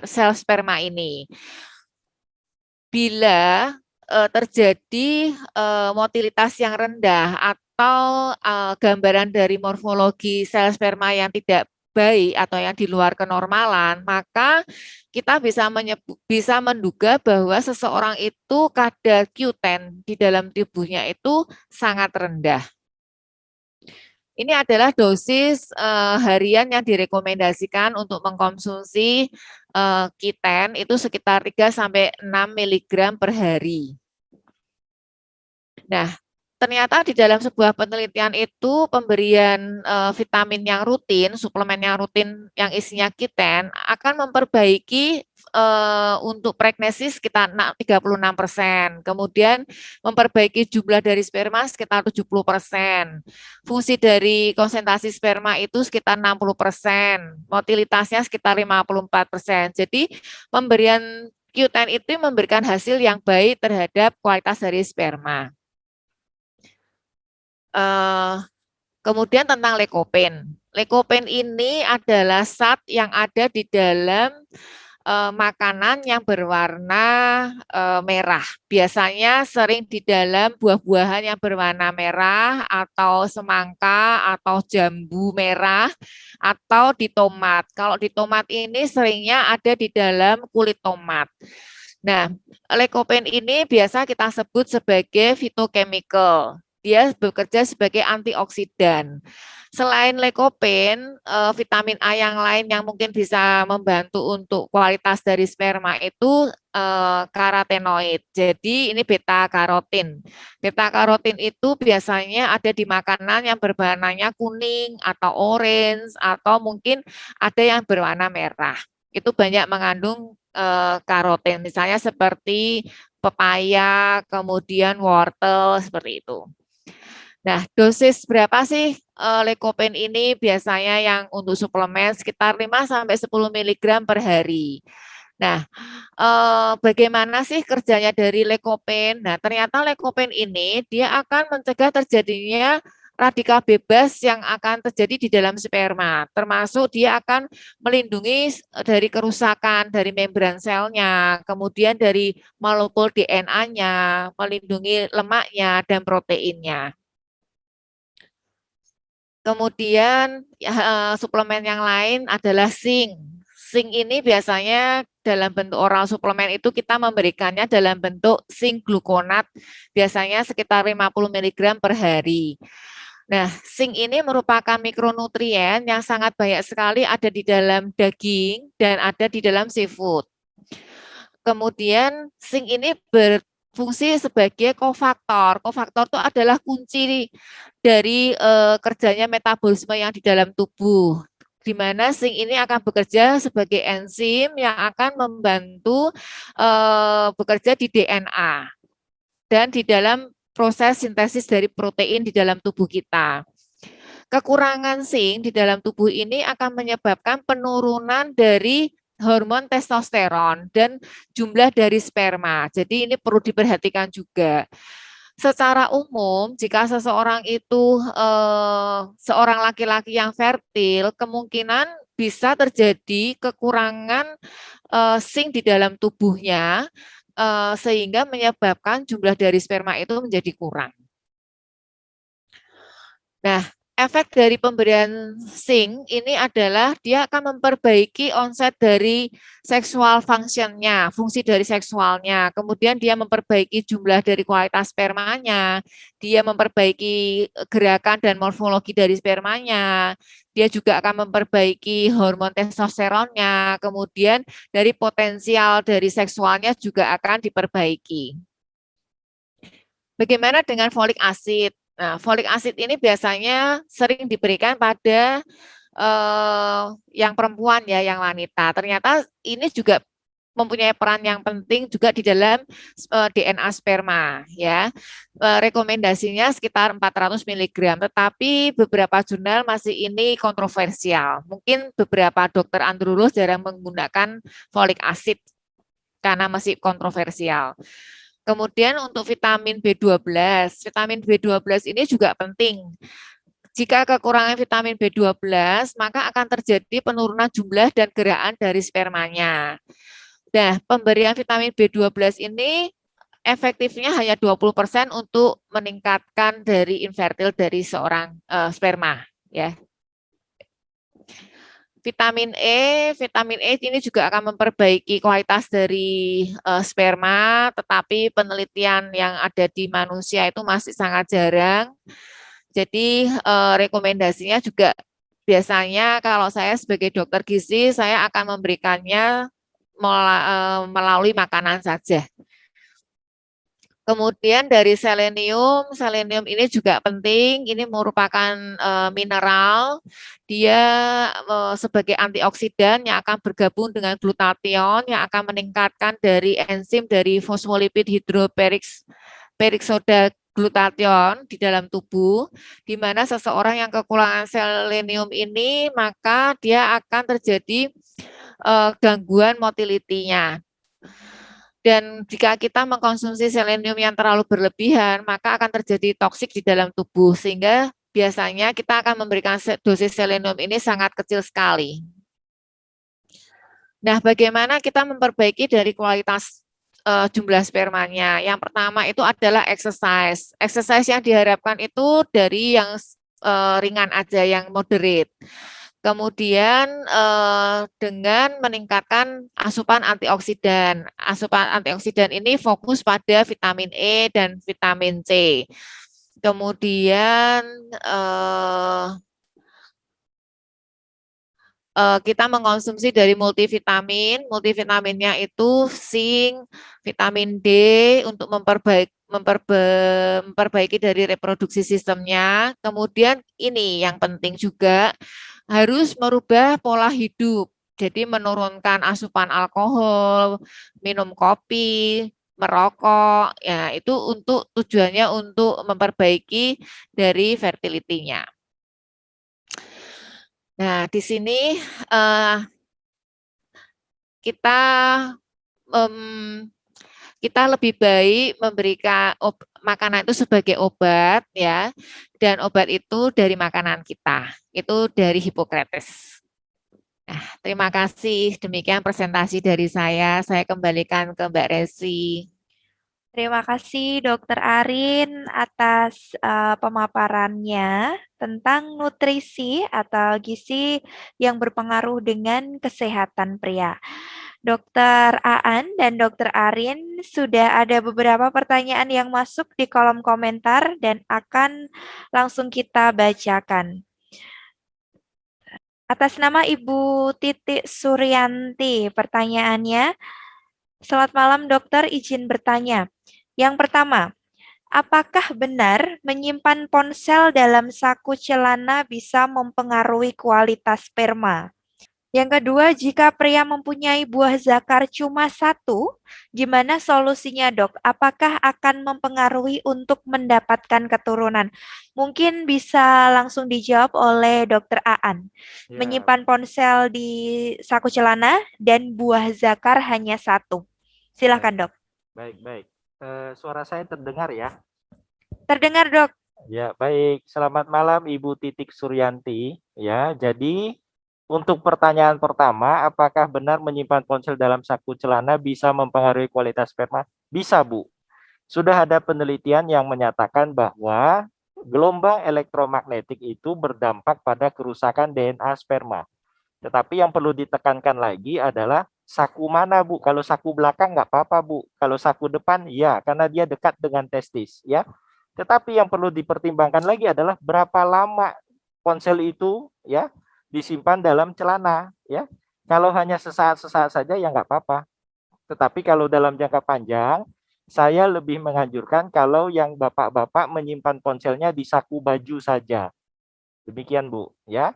sel sperma ini. Bila terjadi motilitas yang rendah atau gambaran dari morfologi sel sperma yang tidak baik atau yang di luar kenormalan, maka kita bisa menduga bahwa seseorang itu kadar Q10 di dalam tubuhnya itu sangat rendah. Ini adalah dosis harian yang direkomendasikan untuk mengkonsumsi Q10 itu sekitar 3 sampai 6 mg per hari. Nah, ternyata di dalam sebuah penelitian itu pemberian vitamin yang rutin, suplemen yang rutin yang isinya Q10 akan memperbaiki untuk prognosis sekitar 36%, kemudian memperbaiki jumlah dari sperma sekitar 70%, fungsi dari konsentrasi sperma itu sekitar 60%, motilitasnya sekitar 54%. Jadi pemberian Q10 itu memberikan hasil yang baik terhadap kualitas dari sperma. Kemudian tentang leukopen. Leukopen ini adalah zat yang ada di dalam makanan yang berwarna merah. Biasanya sering di dalam buah-buahan yang berwarna merah atau semangka atau jambu merah atau di tomat. Kalau di tomat ini seringnya ada di dalam kulit tomat. Nah, leukopen ini biasa kita sebut sebagai phytochemical. Dia bekerja sebagai antioksidan. Selain leukopen, vitamin A yang lain yang mungkin bisa membantu untuk kualitas dari sperma itu karotenoid. Jadi ini beta karotin. Beta karotin itu biasanya ada di makanan yang berwarnanya kuning atau orange atau mungkin ada yang berwarna merah. Itu banyak mengandung karotin, misalnya seperti pepaya, kemudian wortel, seperti itu. Nah, dosis berapa sih leukopen ini biasanya yang untuk suplemen sekitar 5 sampai 10 mg per hari. Nah, bagaimana sih kerjanya dari leukopen? Nah, ternyata leukopen ini dia akan mencegah terjadinya radikal bebas yang akan terjadi di dalam sperma, termasuk dia akan melindungi dari kerusakan dari membran selnya, kemudian dari molekul DNA-nya, melindungi lemaknya dan proteinnya. Kemudian suplemen yang lain adalah zinc. Zinc ini biasanya dalam bentuk oral suplemen itu kita memberikannya dalam bentuk zinc glukonat, biasanya sekitar 50 mg per hari. Nah, zinc ini merupakan mikronutrien yang sangat banyak sekali ada di dalam daging dan ada di dalam seafood. Kemudian zinc ini berfungsi sebagai kofaktor. Kofaktor itu adalah kunci dari kerjanya metabolisme yang di dalam tubuh, di mana zinc ini akan bekerja sebagai enzim yang akan membantu bekerja di DNA dan di dalam proses sintesis dari protein di dalam tubuh kita. Kekurangan zinc di dalam tubuh ini akan menyebabkan penurunan dari hormon testosteron dan jumlah dari sperma. Jadi ini perlu diperhatikan juga. Secara umum, jika seseorang itu seorang laki-laki yang fertil, kemungkinan bisa terjadi kekurangan zinc di dalam tubuhnya, sehingga menyebabkan jumlah dari sperma itu menjadi kurang. Nah, efek dari pemberian zinc ini adalah dia akan memperbaiki onset dari seksual function-nya, fungsi dari seksualnya. Kemudian dia memperbaiki jumlah dari kualitas spermanya, dia memperbaiki gerakan dan morfologi dari spermanya, dia juga akan memperbaiki hormon testosteronnya, kemudian dari potensial dari seksualnya juga akan diperbaiki. Bagaimana dengan folik acid? Nah, folik acid ini biasanya sering diberikan pada yang perempuan ya, yang wanita. Ternyata ini juga mempunyai peran yang penting juga di dalam DNA sperma ya. Rekomendasinya sekitar 400 mg, tetapi beberapa jurnal masih ini kontroversial. Mungkin beberapa dokter androlog jarang menggunakan folik acid karena masih kontroversial. Kemudian untuk vitamin B12 ini juga penting. Jika kekurangan vitamin B12, maka akan terjadi penurunan jumlah dan gerakan dari spermanya. Nah, pemberian vitamin B12 ini efektifnya hanya 20% untuk meningkatkan dari infertil dari seorang sperma ya. Vitamin E ini juga akan memperbaiki kualitas dari sperma, tetapi penelitian yang ada di manusia itu masih sangat jarang. Jadi rekomendasinya juga biasanya kalau saya sebagai dokter gizi, saya akan memberikannya melalui makanan saja. Kemudian dari selenium ini juga penting, ini merupakan mineral, dia sebagai antioksidan yang akan bergabung dengan glutathione yang akan meningkatkan dari enzim dari fosfolipid hidroperiksoda glutathione di dalam tubuh, di mana seseorang yang kekurangan selenium ini, maka dia akan terjadi gangguan motilitinya. Dan jika kita mengkonsumsi selenium yang terlalu berlebihan, maka akan terjadi toksik di dalam tubuh, sehingga biasanya kita akan memberikan dosis selenium ini sangat kecil sekali. Nah, bagaimana kita memperbaiki dari kualitas jumlah spermanya? Yang pertama itu adalah exercise. Exercise yang diharapkan itu dari yang ringan aja, yang moderate. Kemudian dengan meningkatkan asupan antioksidan. Asupan antioksidan ini fokus pada vitamin E dan vitamin C. Kemudian kita mengkonsumsi dari multivitamin. Multivitaminnya itu zinc, vitamin D untuk memperbaiki dari reproduksi sistemnya. Kemudian ini yang penting juga, harus merubah pola hidup. Jadi menurunkan asupan alkohol, minum kopi, merokok, ya itu untuk tujuannya untuk memperbaiki dari fertility-nya. Nah, di sini kita lebih baik memberikan makanan itu sebagai obat ya, dan obat itu dari makanan kita, itu dari Hippocrates. Nah, terima kasih, demikian presentasi dari saya kembalikan ke Mbak Resi. Terima kasih Dokter Arin atas pemaparannya tentang nutrisi atau gizi yang berpengaruh dengan kesehatan pria. Dokter Aan dan Dokter Arin, sudah ada beberapa pertanyaan yang masuk di kolom komentar dan akan langsung kita bacakan. Atas nama Ibu Titik Suryanti, pertanyaannya, selamat malam dokter, izin bertanya. Yang pertama, apakah benar menyimpan ponsel dalam saku celana bisa mempengaruhi kualitas sperma? Yang kedua, jika pria mempunyai buah zakar cuma satu, gimana solusinya dok? Apakah akan mempengaruhi untuk mendapatkan keturunan? Mungkin bisa langsung dijawab oleh dokter Aan. Ya. Menyimpan ponsel di saku celana dan buah zakar hanya satu. Silakan dok. Baik. Suara saya terdengar ya? Terdengar dok. Ya, baik. Selamat malam Ibu Titik Suryanti. Ya, jadi untuk pertanyaan pertama, apakah benar menyimpan ponsel dalam saku celana bisa mempengaruhi kualitas sperma? Bisa, Bu. Sudah ada penelitian yang menyatakan bahwa gelombang elektromagnetik itu berdampak pada kerusakan DNA sperma. Tetapi yang perlu ditekankan lagi adalah saku mana, Bu? Kalau saku belakang nggak apa-apa, Bu. Kalau saku depan, ya, karena dia dekat dengan testis, ya. Tetapi yang perlu dipertimbangkan lagi adalah berapa lama ponsel itu, ya, disimpan dalam celana, ya. Kalau hanya sesaat-sesaat saja ya nggak apa-apa. Tetapi kalau dalam jangka panjang, saya lebih menganjurkan kalau yang bapak-bapak menyimpan ponselnya di saku baju saja. Demikian Bu, ya.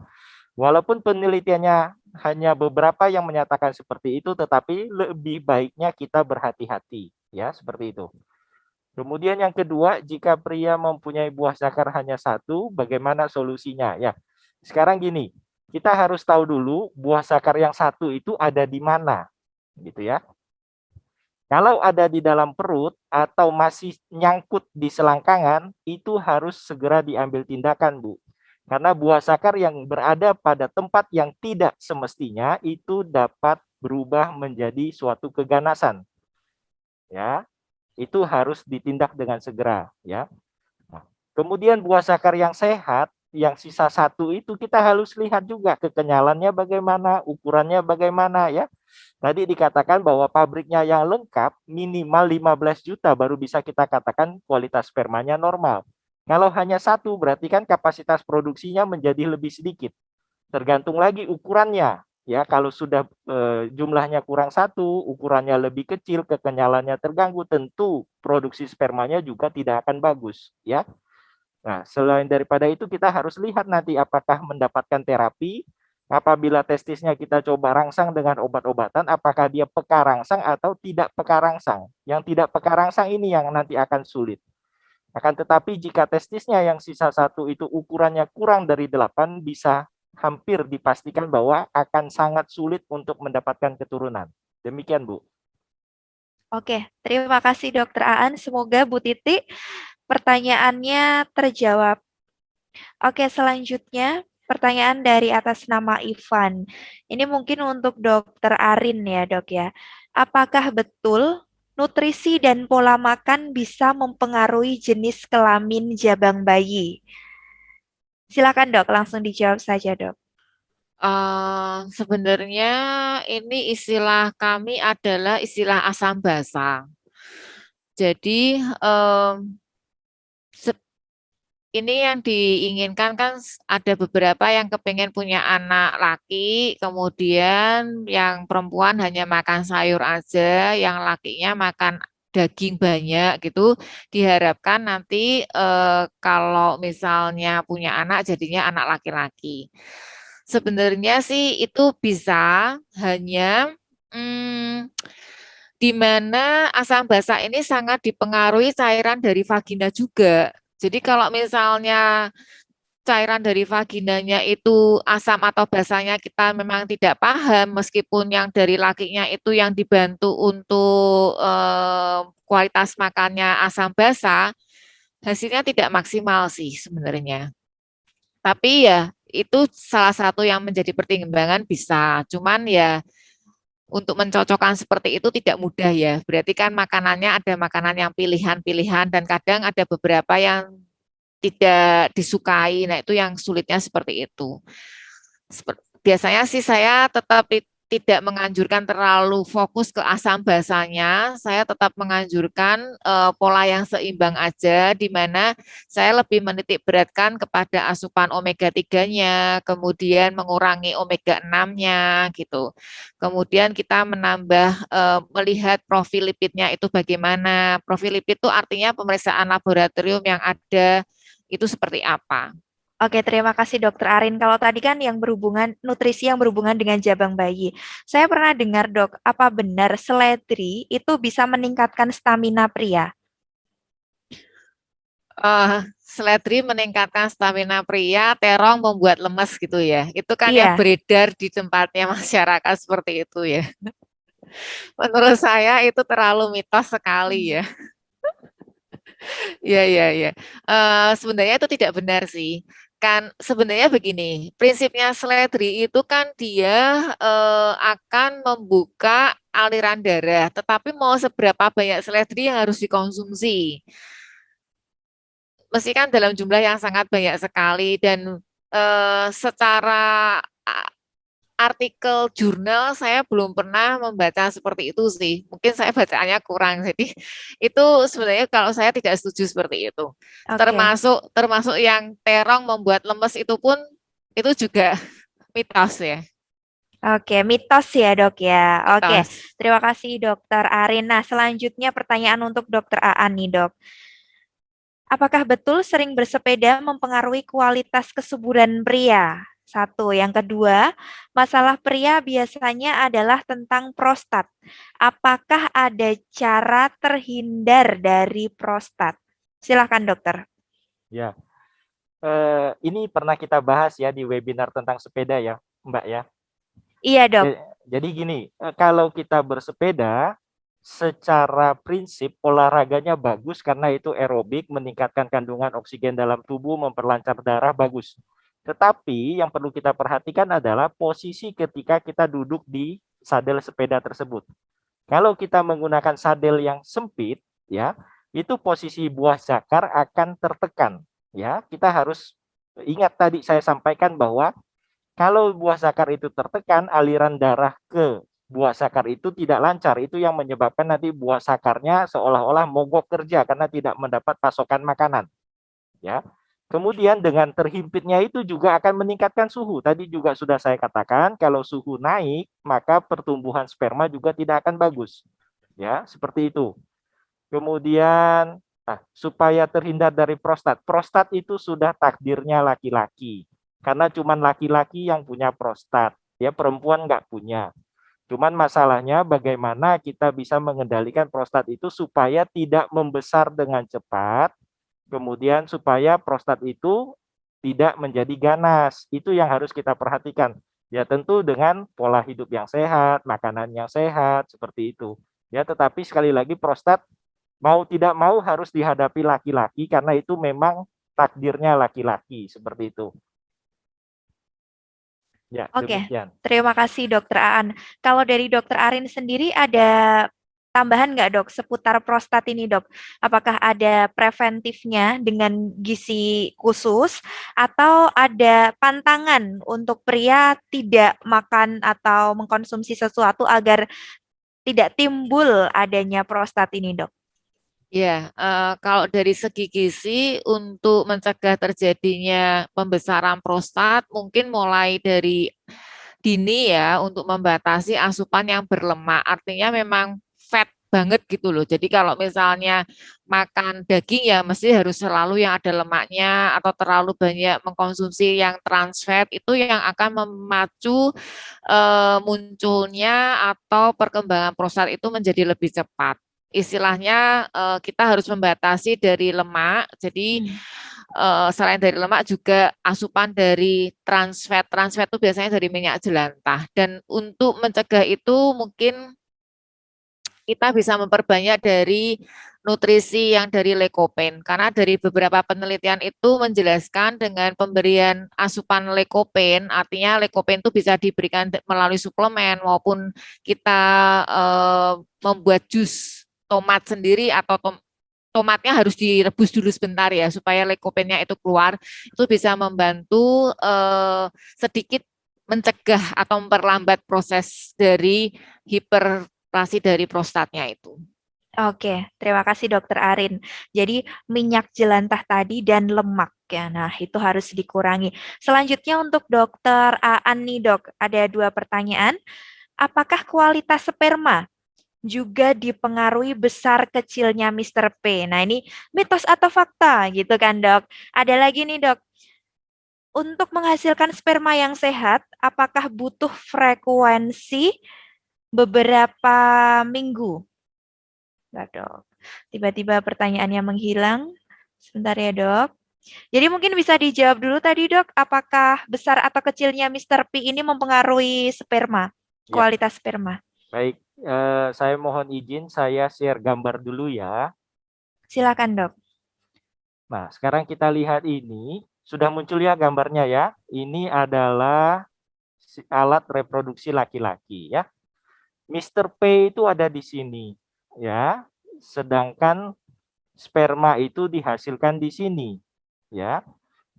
Walaupun penelitiannya hanya beberapa yang menyatakan seperti itu, tetapi lebih baiknya kita berhati-hati, ya, seperti itu. Kemudian yang kedua, jika pria mempunyai buah zakar hanya satu, bagaimana solusinya? Ya, sekarang gini, kita harus tahu dulu buah zakar yang satu itu ada di mana, gitu ya. Kalau ada di dalam perut atau masih nyangkut di selangkangan, itu harus segera diambil tindakan, Bu. Karena buah zakar yang berada pada tempat yang tidak semestinya itu dapat berubah menjadi suatu keganasan. Ya, itu harus ditindak dengan segera, ya. Nah, kemudian buah zakar yang sehat, yang sisa satu itu kita harus lihat juga kekenyalannya bagaimana, ukurannya bagaimana, ya. Tadi dikatakan bahwa pabriknya yang lengkap minimal 15 juta baru bisa kita katakan kualitas spermanya normal. Kalau hanya satu berarti kan kapasitas produksinya menjadi lebih sedikit. Tergantung lagi ukurannya. Ya, kalau sudah jumlahnya kurang satu, ukurannya lebih kecil, kekenyalannya terganggu, tentu produksi spermanya juga tidak akan bagus. Ya, nah selain daripada itu kita harus lihat nanti apakah mendapatkan terapi. Apabila testisnya kita coba rangsang dengan obat-obatan, apakah dia peka rangsang atau tidak peka rangsang. Yang tidak peka rangsang ini yang nanti akan sulit. Akan tetapi jika testisnya yang sisa satu itu ukurannya kurang dari 8, bisa hampir dipastikan bahwa akan sangat sulit untuk mendapatkan keturunan. Demikian, Bu. Oke, terima kasih Dokter Aan. Semoga Bu Titi pertanyaannya terjawab. Oke, selanjutnya pertanyaan dari atas nama Ivan. Ini mungkin untuk Dokter Arin ya, Dok ya. Apakah betul nutrisi dan pola makan bisa mempengaruhi jenis kelamin jabang bayi? Silakan Dok, langsung dijawab saja Dok. Sebenarnya ini istilah kami adalah istilah asam basa. Jadi ini yang diinginkan kan ada beberapa yang kepengen punya anak laki, kemudian yang perempuan hanya makan sayur aja, yang lakinya makan daging banyak gitu. Diharapkan nanti kalau misalnya punya anak jadinya anak laki-laki. Sebenarnya sih itu bisa hanya di mana asam basa ini sangat dipengaruhi cairan dari vagina juga. Jadi kalau misalnya cairan dari vaginanya itu asam atau basanya kita memang tidak paham, meskipun yang dari lakinya itu yang dibantu untuk kualitas makannya asam basa, hasilnya tidak maksimal sih sebenarnya. Tapi ya itu salah satu yang menjadi pertimbangan bisa. Cuman ya untuk mencocokkan seperti itu tidak mudah ya. Berarti kan makanannya ada makanan yang pilihan-pilihan dan kadang ada beberapa yang tidak disukai. Nah, itu yang sulitnya seperti itu. Biasanya sih saya tetap tidak menganjurkan terlalu fokus ke asam basanya. Saya tetap menganjurkan pola yang seimbang aja, di mana saya lebih menitik beratkan kepada asupan omega 3-nya, kemudian mengurangi omega 6-nya gitu. Kemudian kita menambah melihat profil lipidnya itu bagaimana. Profil lipid itu artinya pemeriksaan laboratorium yang ada itu seperti apa. Oke, terima kasih Dokter Arin. Kalau tadi kan yang berhubungan, nutrisi yang berhubungan dengan jabang bayi. Saya pernah dengar dok, apa benar seledri itu bisa meningkatkan stamina pria? Seledri meningkatkan stamina pria, terong membuat lemes gitu ya. Itu kan yang Iya. beredar di tempatnya masyarakat seperti itu ya. Menurut saya itu terlalu mitos sekali ya. Ya. Sebenarnya itu tidak benar sih. Kan sebenarnya begini, prinsipnya seledri itu kan dia akan membuka aliran darah, tetapi mau seberapa banyak seledri yang harus dikonsumsi. Mesti kan dalam jumlah yang sangat banyak sekali dan secara artikel jurnal saya belum pernah membaca seperti itu sih. Mungkin saya bacaannya kurang. Jadi itu sebenarnya kalau saya tidak setuju seperti itu. Oke. Termasuk yang terong membuat lemes itu pun itu juga mitos ya. Oke, mitos ya dok ya. Oke, Mitos. terima kasih Dokter Arin. Nah, selanjutnya pertanyaan untuk Dokter Aan nih dok. Apakah betul sering bersepeda mempengaruhi kualitas kesuburan pria? Satu. Yang kedua, masalah pria biasanya adalah tentang prostat. Apakah ada cara terhindar dari prostat? Silakan dokter. Ya, ini pernah kita bahas ya di webinar tentang sepeda ya, Mbak ya. Iya dok. Jadi gini, kalau kita bersepeda, secara prinsip olahraganya bagus karena itu aerobik, meningkatkan kandungan oksigen dalam tubuh, memperlancar darah, bagus. Tetapi yang perlu kita perhatikan adalah posisi ketika kita duduk di sadel sepeda tersebut. Kalau kita menggunakan sadel yang sempit, ya, itu posisi buah zakar akan tertekan. Ya, kita harus ingat tadi saya sampaikan bahwa kalau buah zakar itu tertekan, aliran darah ke buah zakar itu tidak lancar. Itu yang menyebabkan nanti buah zakarnya seolah-olah mogok kerja karena tidak mendapat pasokan makanan. Ya. Kemudian dengan terhimpitnya itu juga akan meningkatkan suhu. Tadi juga sudah saya katakan, kalau suhu naik, maka pertumbuhan sperma juga tidak akan bagus. Ya, seperti itu. Kemudian, supaya terhindar dari prostat. Prostat itu sudah takdirnya laki-laki. Karena cuma laki-laki yang punya prostat. Ya, perempuan nggak punya. Cuman masalahnya bagaimana kita bisa mengendalikan prostat itu supaya tidak membesar dengan cepat, kemudian supaya prostat itu tidak menjadi ganas. Itu yang harus kita perhatikan. Ya tentu dengan pola hidup yang sehat, makanan yang sehat, seperti itu. Ya tetapi sekali lagi prostat mau tidak mau harus dihadapi laki-laki karena itu memang takdirnya laki-laki, seperti itu. Ya, Oke, demikian. terima kasih Dokter Aan. Kalau dari Dokter Arin sendiri ada tambahan nggak dok seputar prostat ini dok? Apakah ada preventifnya dengan gizi khusus atau ada pantangan untuk pria tidak makan atau mengkonsumsi sesuatu agar tidak timbul adanya prostat ini dok? Ya, kalau dari segi gizi untuk mencegah terjadinya pembesaran prostat mungkin mulai dari dini ya untuk membatasi asupan yang berlemak. Artinya memang fat banget gitu loh. Jadi kalau misalnya makan daging ya mesti harus selalu yang ada lemaknya atau terlalu banyak mengkonsumsi yang trans fat itu yang akan memacu munculnya atau perkembangan prostat itu menjadi lebih cepat. Istilahnya kita harus membatasi dari lemak. Jadi selain dari lemak juga asupan dari trans fat. Trans fat itu biasanya dari minyak jelantah. Dan untuk mencegah itu mungkin kita bisa memperbanyak dari nutrisi yang dari leukopen. Karena dari beberapa penelitian itu menjelaskan dengan pemberian asupan leukopen, artinya leukopen itu bisa diberikan melalui suplemen maupun kita membuat jus tomat sendiri atau tomatnya harus direbus dulu sebentar ya supaya leukopennya itu keluar. Itu bisa membantu sedikit mencegah atau memperlambat proses dari hiperplasi dari prostatnya itu. Oke, terima kasih Dokter Arin. Jadi minyak jelantah tadi dan lemak ya. Nah, itu harus dikurangi. Selanjutnya untuk Dokter Aan nih, Dok. Ada 2 pertanyaan. Apakah kualitas sperma juga dipengaruhi besar kecilnya Mr. P? Nah, ini mitos atau fakta gitu kan, Dok. Ada lagi nih, Dok. Untuk menghasilkan sperma yang sehat, apakah butuh frekuensi beberapa minggu? Enggak, Dok. Tiba-tiba pertanyaannya menghilang. Sebentar ya, Dok. Jadi mungkin bisa dijawab dulu tadi, Dok. Apakah besar atau kecilnya Mr. P ini mempengaruhi sperma, Ya, kualitas sperma? baik. Saya mohon izin saya share gambar dulu ya. Silakan, Dok. Nah, sekarang kita lihat ini. Sudah muncul ya gambarnya ya. Ini adalah alat reproduksi laki-laki ya. Mr. P itu ada di sini ya. Sedangkan sperma itu dihasilkan di sini ya.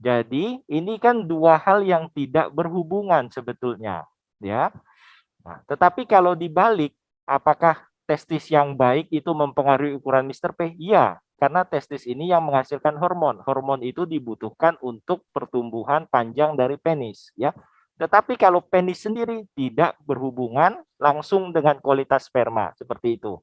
Jadi ini kan dua hal yang tidak berhubungan sebetulnya ya. Nah, tetapi kalau dibalik, apakah testis yang baik itu mempengaruhi ukuran Mr. P? Iya, karena testis ini yang menghasilkan hormon. Hormon itu dibutuhkan untuk pertumbuhan panjang dari penis, ya. Tetapi kalau penis sendiri tidak berhubungan langsung dengan kualitas sperma, seperti itu.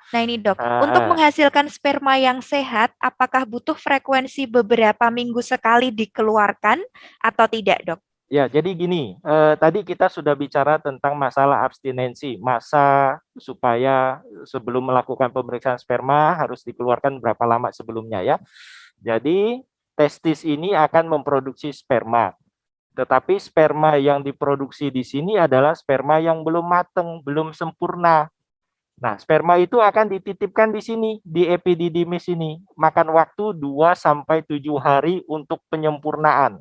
Nah ini dok, untuk menghasilkan sperma yang sehat, apakah butuh frekuensi beberapa minggu sekali dikeluarkan atau tidak dok? Ya, jadi gini, tadi kita sudah bicara tentang masalah abstinensi, masa supaya sebelum melakukan pemeriksaan sperma harus dikeluarkan berapa lama sebelumnya ya. Jadi testis ini akan memproduksi sperma, tetapi sperma yang diproduksi di sini adalah sperma yang belum matang, belum sempurna. Nah, sperma itu akan dititipkan di sini, di epididymis ini, makan waktu 2 sampai 7 hari untuk penyempurnaan,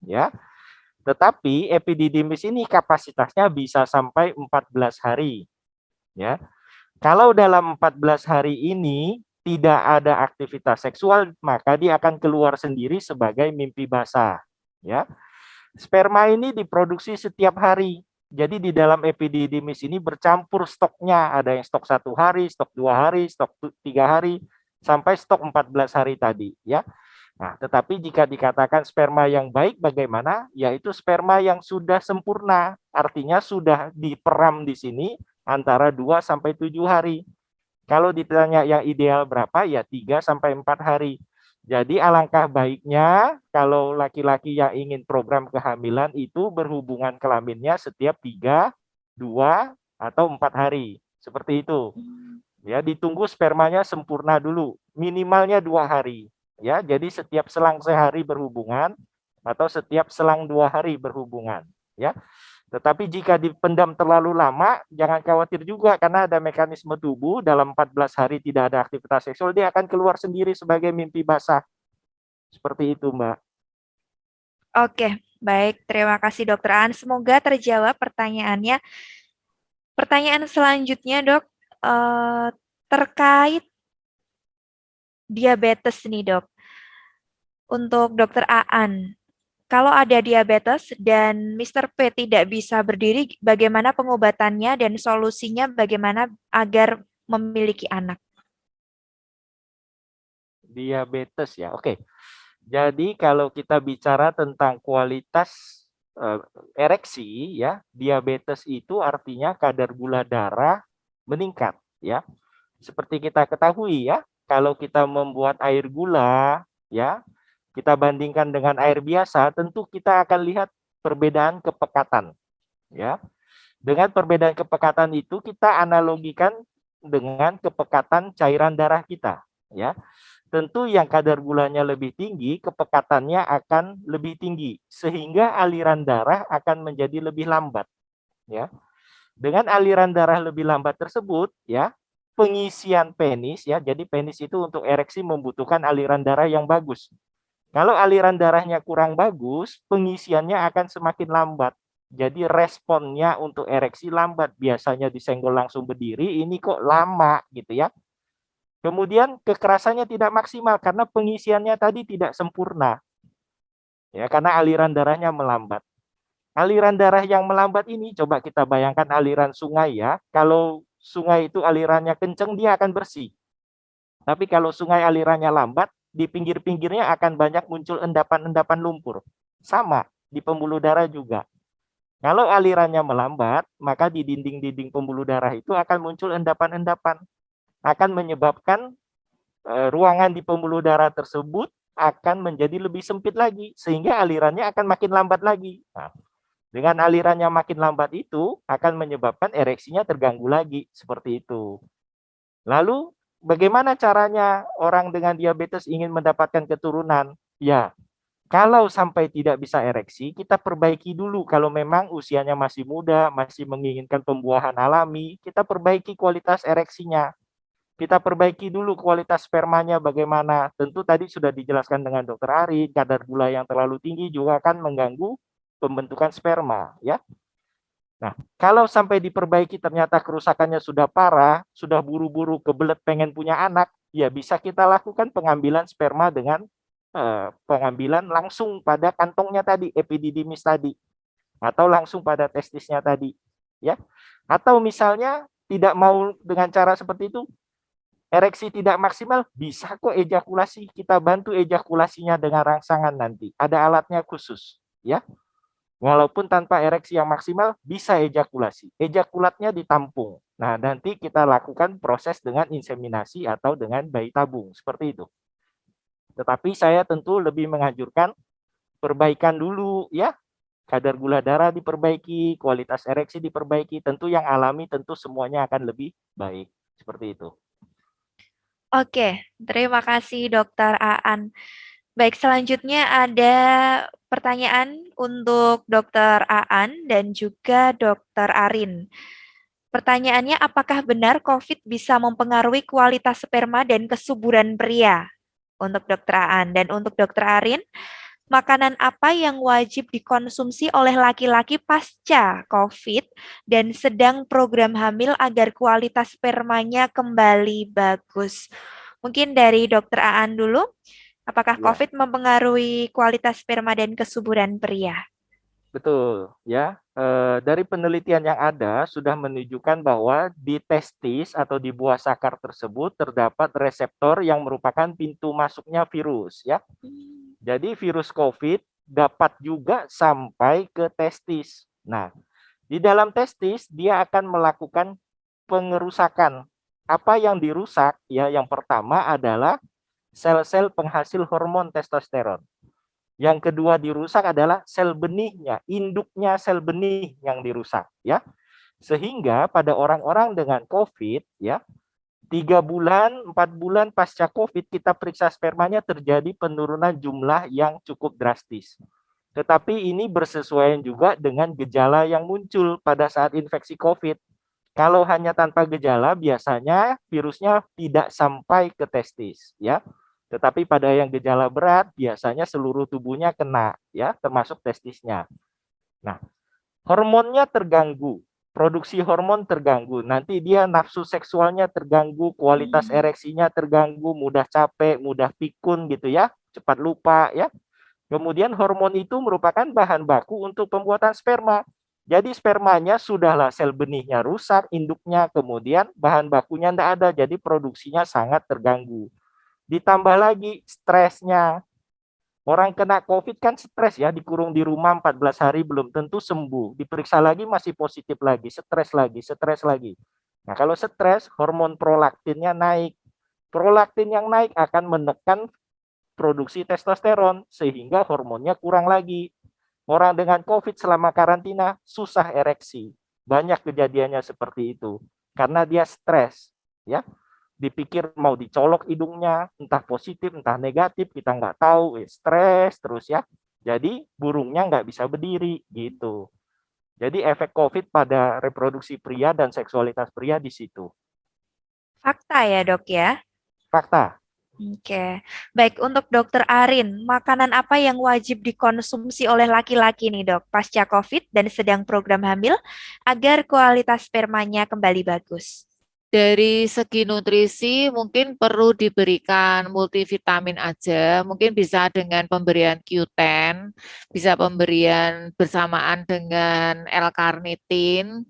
ya. Tetapi epididymis ini kapasitasnya bisa sampai 14 hari. Ya. Kalau dalam 14 hari ini tidak ada aktivitas seksual, maka dia akan keluar sendiri sebagai mimpi basah. Ya. Sperma ini diproduksi setiap hari. Jadi di dalam epididymis ini bercampur stoknya. Ada yang stok 1 hari, stok 2 hari, stok 3 hari, sampai stok 14 hari tadi. Ya. Nah, tetapi jika dikatakan sperma yang baik bagaimana? Yaitu sperma yang sudah sempurna, artinya sudah diperam di sini antara 2 sampai 7 hari. Kalau ditanya yang ideal berapa? Ya 3 sampai 4 hari. Jadi alangkah baiknya kalau laki-laki yang ingin program kehamilan itu berhubungan kelaminnya setiap 3, 2, atau 4 hari. Seperti itu. Ya, ditunggu spermanya sempurna dulu, minimalnya 2 hari. Ya, jadi setiap selang sehari berhubungan atau setiap selang 2 hari berhubungan. Ya, tetapi jika dipendam terlalu lama, jangan khawatir juga karena ada mekanisme tubuh dalam 14 hari tidak ada aktivitas seksual, dia akan keluar sendiri sebagai mimpi basah. Seperti itu, Mbak. Oke, baik. Terima kasih Dokter Aan. Semoga terjawab pertanyaannya. Pertanyaan selanjutnya, Dok, terkait diabetes nih, Dok. Untuk Dokter Aan, kalau ada diabetes dan Mr. P tidak bisa berdiri, bagaimana pengobatannya dan solusinya bagaimana agar memiliki anak? Diabetes ya, oke. Jadi kalau kita bicara tentang kualitas ereksi ya, diabetes itu artinya kadar gula darah meningkat ya. Seperti kita ketahui ya, kalau kita membuat air gula ya, kita bandingkan dengan air biasa, tentu kita akan lihat perbedaan kepekatan ya. Dengan perbedaan kepekatan itu kita analogikan dengan kepekatan cairan darah kita ya. Tentu yang kadar gulanya lebih tinggi, kepekatannya akan lebih tinggi, sehingga aliran darah akan menjadi lebih lambat. Ya, dengan aliran darah lebih lambat tersebut, ya, pengisian penis, ya, jadi penis itu untuk ereksi membutuhkan aliran darah yang bagus. Kalau aliran darahnya kurang bagus, pengisiannya akan semakin lambat. Jadi responnya untuk ereksi lambat. Biasanya disenggol langsung berdiri, ini kok lama gitu ya. Kemudian kekerasannya tidak maksimal karena pengisiannya tadi tidak sempurna. Ya, karena aliran darahnya melambat. Aliran darah yang melambat ini coba kita bayangkan aliran sungai ya. Kalau sungai itu alirannya kencang dia akan bersih. Tapi kalau sungai alirannya lambat, di pinggir-pinggirnya akan banyak muncul endapan-endapan lumpur. Sama di pembuluh darah juga. Kalau alirannya melambat, maka di dinding-dinding pembuluh darah itu akan muncul endapan-endapan. Akan menyebabkan ruangan di pembuluh darah tersebut akan menjadi lebih sempit lagi, sehingga alirannya akan makin lambat lagi. Nah, dengan alirannya makin lambat itu akan menyebabkan ereksinya terganggu lagi, seperti itu. Lalu, bagaimana caranya orang dengan diabetes ingin mendapatkan keturunan? Ya, kalau sampai tidak bisa ereksi, kita perbaiki dulu. Kalau memang usianya masih muda, masih menginginkan pembuahan alami, kita perbaiki kualitas ereksinya. Kita perbaiki dulu kualitas spermanya bagaimana. Tentu tadi sudah dijelaskan dengan Dokter Ari, kadar gula yang terlalu tinggi juga akan mengganggu pembentukan sperma, ya. Nah, kalau sampai diperbaiki ternyata kerusakannya sudah parah, sudah buru-buru kebelet pengen punya anak, ya bisa kita lakukan pengambilan sperma dengan pengambilan langsung pada kantongnya tadi, epididymis tadi, atau langsung pada testisnya tadi, ya. Atau misalnya tidak mau dengan cara seperti itu, ereksi tidak maksimal, bisa kok ejakulasi. Kita bantu ejakulasinya dengan rangsangan nanti. Ada alatnya khusus, ya. Walaupun tanpa ereksi yang maksimal, bisa ejakulasi. Ejakulatnya ditampung. Nah, nanti kita lakukan proses dengan inseminasi atau dengan bayi tabung, seperti itu. Tetapi saya tentu lebih menganjurkan perbaikan dulu, ya. kadar gula darah diperbaiki, kualitas ereksi diperbaiki, tentu yang alami tentu semuanya akan lebih baik. Seperti itu. Oke, terima kasih Dokter Aan. Baik, selanjutnya ada pertanyaan untuk Dokter Aan dan juga Dokter Arin. Pertanyaannya, apakah benar COVID bisa mempengaruhi kualitas sperma dan kesuburan pria? Untuk Dokter Aan dan untuk Dokter Arin, makanan apa yang wajib dikonsumsi oleh laki-laki pasca COVID dan sedang program hamil agar kualitas spermanya kembali bagus? Mungkin dari Dokter Aan dulu, apakah Ya. COVID mempengaruhi kualitas sperma dan kesuburan pria? Betul, ya. Dari penelitian yang ada sudah menunjukkan bahwa di testis atau di buah sakar tersebut terdapat reseptor yang merupakan pintu masuknya virus, ya. Jadi virus COVID dapat juga sampai ke testis. Nah, di dalam testis dia akan melakukan pengerusakan. Apa yang dirusak? Ya, yang pertama adalah sel-sel penghasil hormon testosteron. Yang kedua dirusak adalah sel benihnya, induknya sel benih yang dirusak, ya. Sehingga pada orang-orang dengan COVID, ya, 3 bulan, 4 bulan pasca COVID kita periksa spermanya terjadi penurunan jumlah yang cukup drastis. Tetapi ini bersesuaian juga dengan gejala yang muncul pada saat infeksi COVID. Kalau hanya tanpa gejala, biasanya virusnya tidak sampai ke testis, ya. Tetapi pada yang gejala berat, biasanya seluruh tubuhnya kena, ya, termasuk testisnya. Nah, hormonnya terganggu, produksi hormon terganggu, nanti dia nafsu seksualnya terganggu, kualitas ereksinya terganggu, mudah capek, mudah pikun gitu ya, cepat lupa ya. Kemudian hormon itu merupakan bahan baku untuk pembuatan sperma. Jadi spermanya sudahlah sel benihnya rusak, induknya, kemudian bahan bakunya tidak ada, jadi produksinya sangat terganggu. Ditambah lagi stresnya. Orang kena COVID kan stres ya, dikurung di rumah 14 hari belum tentu sembuh. Diperiksa lagi masih positif lagi, stres lagi, stres lagi. Nah, kalau stres, hormon prolaktinnya naik. Prolaktin yang naik akan menekan produksi testosteron sehingga hormonnya kurang lagi. Orang dengan COVID selama karantina susah ereksi. Banyak kejadiannya seperti itu karena dia stres, ya. Dipikir mau dicolok hidungnya, entah positif, entah negatif, kita nggak tahu, stres terus ya. Jadi burungnya nggak bisa berdiri gitu. Jadi efek COVID pada reproduksi pria dan seksualitas pria di situ. Fakta ya dok ya? Fakta. Oke, baik untuk Dokter Arin, makanan apa yang wajib dikonsumsi oleh laki-laki nih dok, pasca COVID dan sedang program hamil agar kualitas spermanya kembali bagus? Dari segi nutrisi mungkin perlu diberikan multivitamin aja, mungkin bisa dengan pemberian Q10, bisa pemberian bersamaan dengan L-karnitin,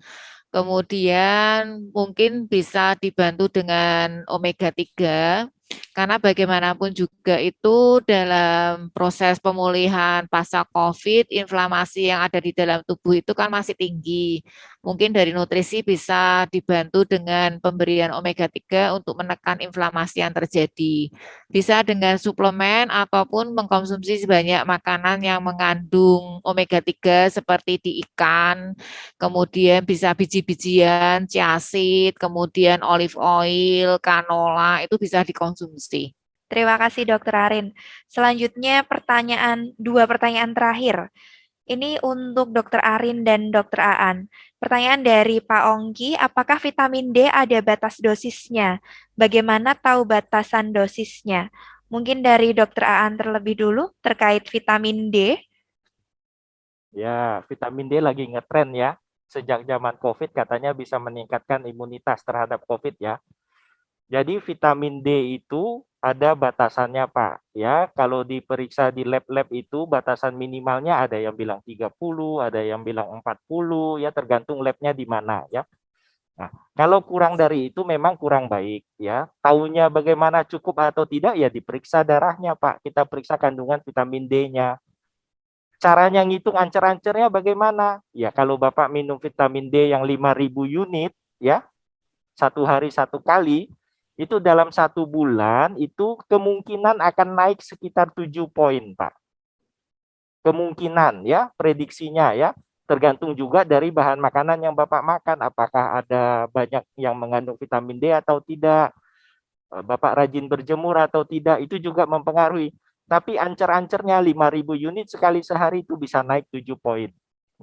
kemudian mungkin bisa dibantu dengan omega 3, karena bagaimanapun juga itu dalam proses pemulihan pasca COVID, inflamasi yang ada di dalam tubuh itu kan masih tinggi. Mungkin dari nutrisi bisa dibantu dengan pemberian omega 3 untuk menekan inflamasi yang terjadi. Bisa dengan suplemen ataupun mengkonsumsi sebanyak makanan yang mengandung omega 3 seperti di ikan, kemudian bisa biji-bijian, chia seed, kemudian olive oil, canola, itu bisa dikonsumsi. Terima kasih Dokter Arin. Selanjutnya dua pertanyaan terakhir. Ini untuk Dokter Arin dan Dokter Aan. Pertanyaan dari Pak Ongki, apakah vitamin D ada batas dosisnya? Bagaimana tahu batasan dosisnya? Mungkin dari Dokter Aan terlebih dulu terkait vitamin D. Ya, vitamin D lagi ngetren ya. Sejak zaman COVID katanya bisa meningkatkan imunitas terhadap COVID ya. Jadi vitamin D itu ada batasannya Pak. Ya, kalau diperiksa di lab-lab itu batasan minimalnya ada yang bilang 30, ada yang bilang 40, ya tergantung labnya di mana ya. Nah, kalau kurang dari itu memang kurang baik ya. Tahunya bagaimana cukup atau tidak ya diperiksa darahnya Pak. Kita periksa kandungan vitamin D-nya. Caranya ngitung ancer-ancernya bagaimana? Ya kalau Bapak minum vitamin D yang 5.000 unit ya, satu hari satu kali, itu dalam 1 bulan itu kemungkinan akan naik sekitar 7 poin, Pak. kemungkinan ya, prediksinya ya. Tergantung juga dari bahan makanan yang Bapak makan, apakah ada banyak yang mengandung vitamin D atau tidak, Bapak rajin berjemur atau tidak, itu juga mempengaruhi. Tapi ancer-ancernya 5.000 unit sekali sehari itu bisa naik 7 poin.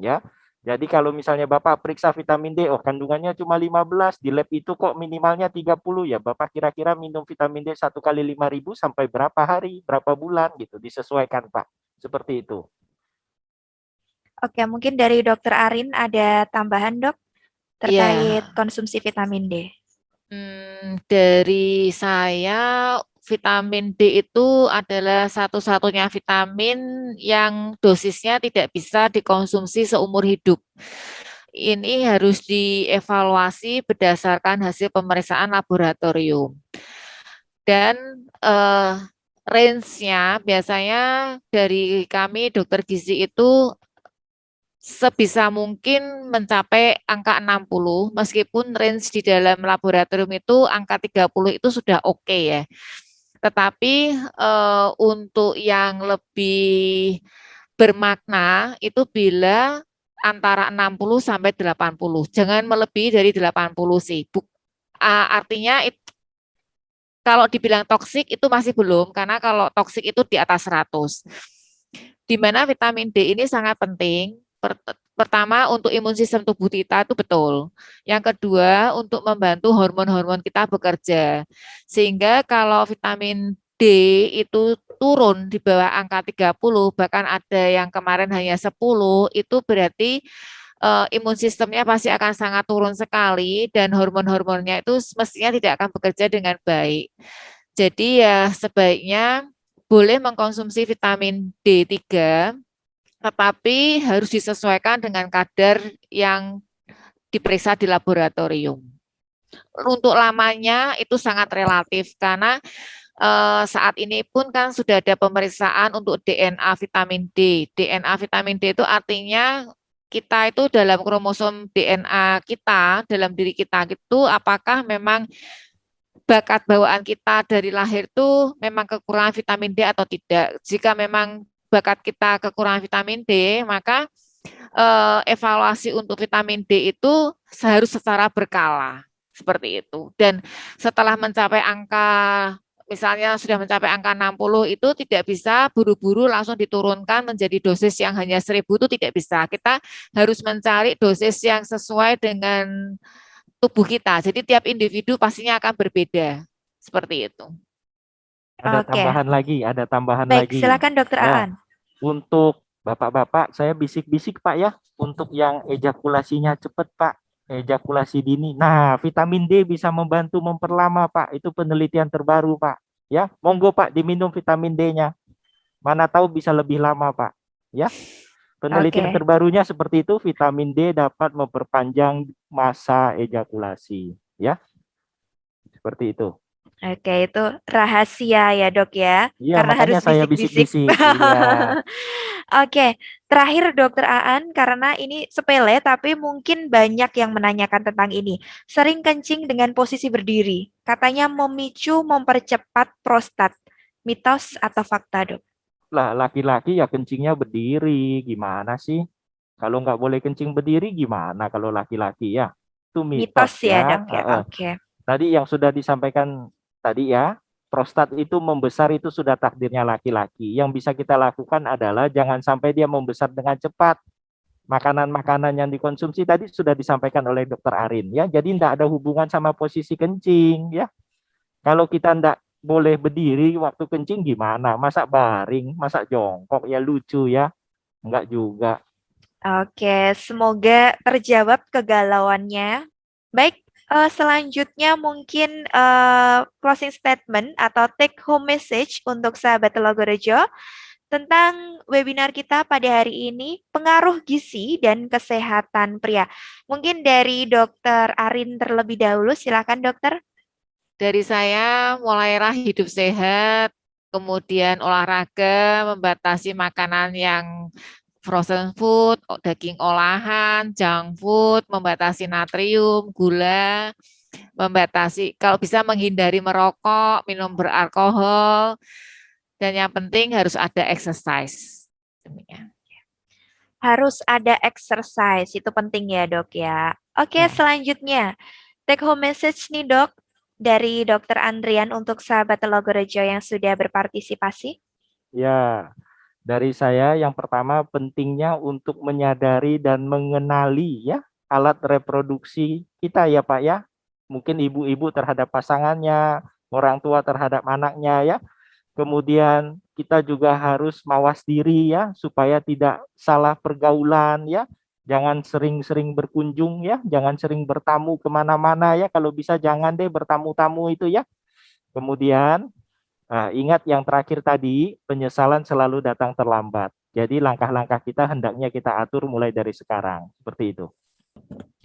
Ya. Jadi kalau misalnya Bapak periksa vitamin D, oh kandungannya cuma 15, di lab itu kok minimalnya 30, ya Bapak kira-kira minum vitamin D 1 kali 5.000 sampai berapa hari, berapa bulan gitu, disesuaikan Pak. Seperti itu. Oke, mungkin dari Dokter Arin ada tambahan, Dok, terkait Iya. konsumsi vitamin D. Dari saya, vitamin D itu adalah satu-satunya vitamin yang dosisnya tidak bisa dikonsumsi seumur hidup. Ini harus dievaluasi berdasarkan hasil pemeriksaan laboratorium. Dan range-nya biasanya dari kami dokter gizi itu sebisa mungkin mencapai angka 60, meskipun range di dalam laboratorium itu angka 30 itu sudah oke ya. Tetapi untuk yang lebih bermakna itu bila antara 60 sampai 80. Jangan melebihi dari 80 sih. Artinya kalau dibilang toksik itu masih belum, karena kalau toksik itu di atas 100. Di mana vitamin D ini sangat penting. Pertama, untuk imun sistem tubuh kita itu betul. Yang kedua, untuk membantu hormon-hormon kita bekerja. Sehingga kalau vitamin D itu turun di bawah angka 30, bahkan ada yang kemarin hanya 10, itu berarti imun sistemnya pasti akan sangat turun sekali dan hormon-hormonnya itu mestinya tidak akan bekerja dengan baik. Jadi ya sebaiknya boleh mengkonsumsi vitamin D3, tetapi harus disesuaikan dengan kadar yang diperiksa di laboratorium. Untuk lamanya itu sangat relatif karena saat ini pun kan sudah ada pemeriksaan untuk DNA vitamin D. DNA vitamin D itu artinya kita itu dalam kromosom DNA kita, dalam diri kita itu apakah memang bakat bawaan kita dari lahir itu memang kekurangan vitamin D atau tidak. Jika memang bakat kita kekurangan vitamin D, maka evaluasi untuk vitamin D itu harus secara berkala seperti itu. Dan setelah mencapai angka misalnya sudah mencapai angka 60 itu tidak bisa buru-buru langsung diturunkan menjadi dosis yang hanya 1.000 itu tidak bisa. Kita harus mencari dosis yang sesuai dengan tubuh kita. Jadi tiap individu pastinya akan berbeda. Seperti itu. Ada Oke. tambahan Baik, lagi. silakan Dokter Ya, Aan. untuk Bapak-bapak, saya bisik-bisik Pak ya, untuk yang ejakulasinya cepat Pak, ejakulasi dini. Nah, vitamin D bisa membantu memperlama Pak, itu penelitian terbaru Pak. Ya, monggo Pak diminum vitamin D-nya. Mana tahu bisa lebih lama Pak. Ya, penelitian Oke. terbarunya seperti itu, vitamin D dapat memperpanjang masa ejakulasi. Ya, seperti itu. Oke, itu rahasia ya, Dok ya. Iya, Karena makanya harus saya bisik-bisik. bisik-bisik. Iya. Oke, terakhir Dokter Aan, karena ini sepele tapi mungkin banyak yang menanyakan tentang ini. Sering kencing dengan posisi berdiri, katanya memicu mempercepat prostat. Mitos atau fakta, Dok? Lah, laki-laki ya kencingnya berdiri. Gimana sih? Kalau nggak boleh kencing berdiri, gimana kalau laki-laki ya? Itu Mitos mitos ya, ya. Dok ya. Oke. Tadi yang sudah disampaikan tadi ya, prostat itu membesar itu sudah takdirnya laki-laki. Yang bisa kita lakukan adalah jangan sampai dia membesar dengan cepat. Makanan-makanan yang dikonsumsi tadi sudah disampaikan oleh Dokter Arin ya. Jadi tidak ada hubungan sama posisi kencing ya. Kalau kita tidak boleh berdiri waktu kencing gimana? Masa baring, masa jongkok ya lucu ya. Enggak juga. Oke, semoga terjawab kegalauannya. Baik, selanjutnya mungkin closing statement atau take home message untuk sahabat Telogorejo tentang webinar kita pada hari ini, pengaruh gizi dan kesehatan pria. Mungkin dari Dokter Arin terlebih dahulu, silakan Dokter. Dari saya mulailah hidup sehat, kemudian olahraga, membatasi makanan yang frozen food, daging olahan, junk food, membatasi natrium, gula, membatasi kalau bisa menghindari merokok, minum beralkohol, dan yang penting harus ada exercise. Demikian. Harus ada exercise, itu penting ya dok ya. Oke, Ya. selanjutnya take home message nih dok dari Dokter Andrian untuk sahabat Telogorejo yang sudah berpartisipasi. Ya, dari saya yang pertama pentingnya untuk menyadari dan mengenali ya alat reproduksi kita ya Pak ya. Mungkin ibu-ibu terhadap pasangannya, orang tua terhadap anaknya ya. Kemudian kita juga harus mawas diri ya supaya tidak salah pergaulan ya. Jangan sering-sering berkunjung ya, jangan sering bertamu kemana-mana ya. Kalau bisa jangan deh bertamu-tamu itu ya. Kemudian ingat yang terakhir tadi, penyesalan selalu datang terlambat. Jadi langkah-langkah kita hendaknya kita atur mulai dari sekarang. Seperti itu.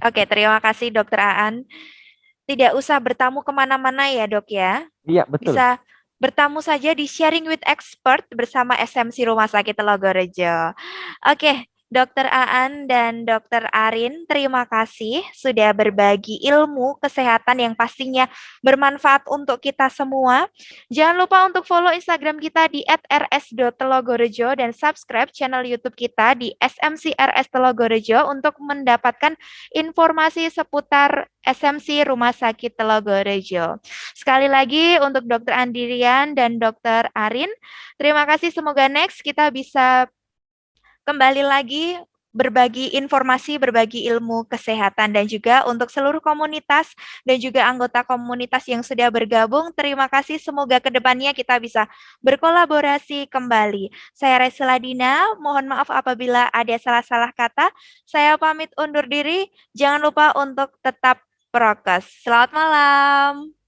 Oke, terima kasih Dokter Aan. Tidak usah bertamu kemana-mana ya dok ya. Iya, betul. Bisa bertamu saja di Sharing with Expert bersama SMC Rumah Sakit Telogorejo. Oke, Dokter Aan dan Dokter Arin, terima kasih sudah berbagi ilmu kesehatan yang pastinya bermanfaat untuk kita semua. Jangan lupa untuk follow Instagram kita di @rs.telogorejo dan subscribe channel YouTube kita di SMCRS Telogorejo untuk mendapatkan informasi seputar SMC Rumah Sakit Telogorejo. Sekali lagi untuk Dokter Andirian dan Dokter Arin, terima kasih. Semoga next kita bisa kembali lagi berbagi informasi, berbagi ilmu kesehatan, dan juga untuk seluruh komunitas dan juga anggota komunitas yang sudah bergabung, terima kasih. Semoga kedepannya kita bisa berkolaborasi kembali. Saya Resi Ladina, mohon maaf apabila ada salah-salah kata. Saya pamit undur diri, jangan lupa untuk tetap prokes. Selamat malam.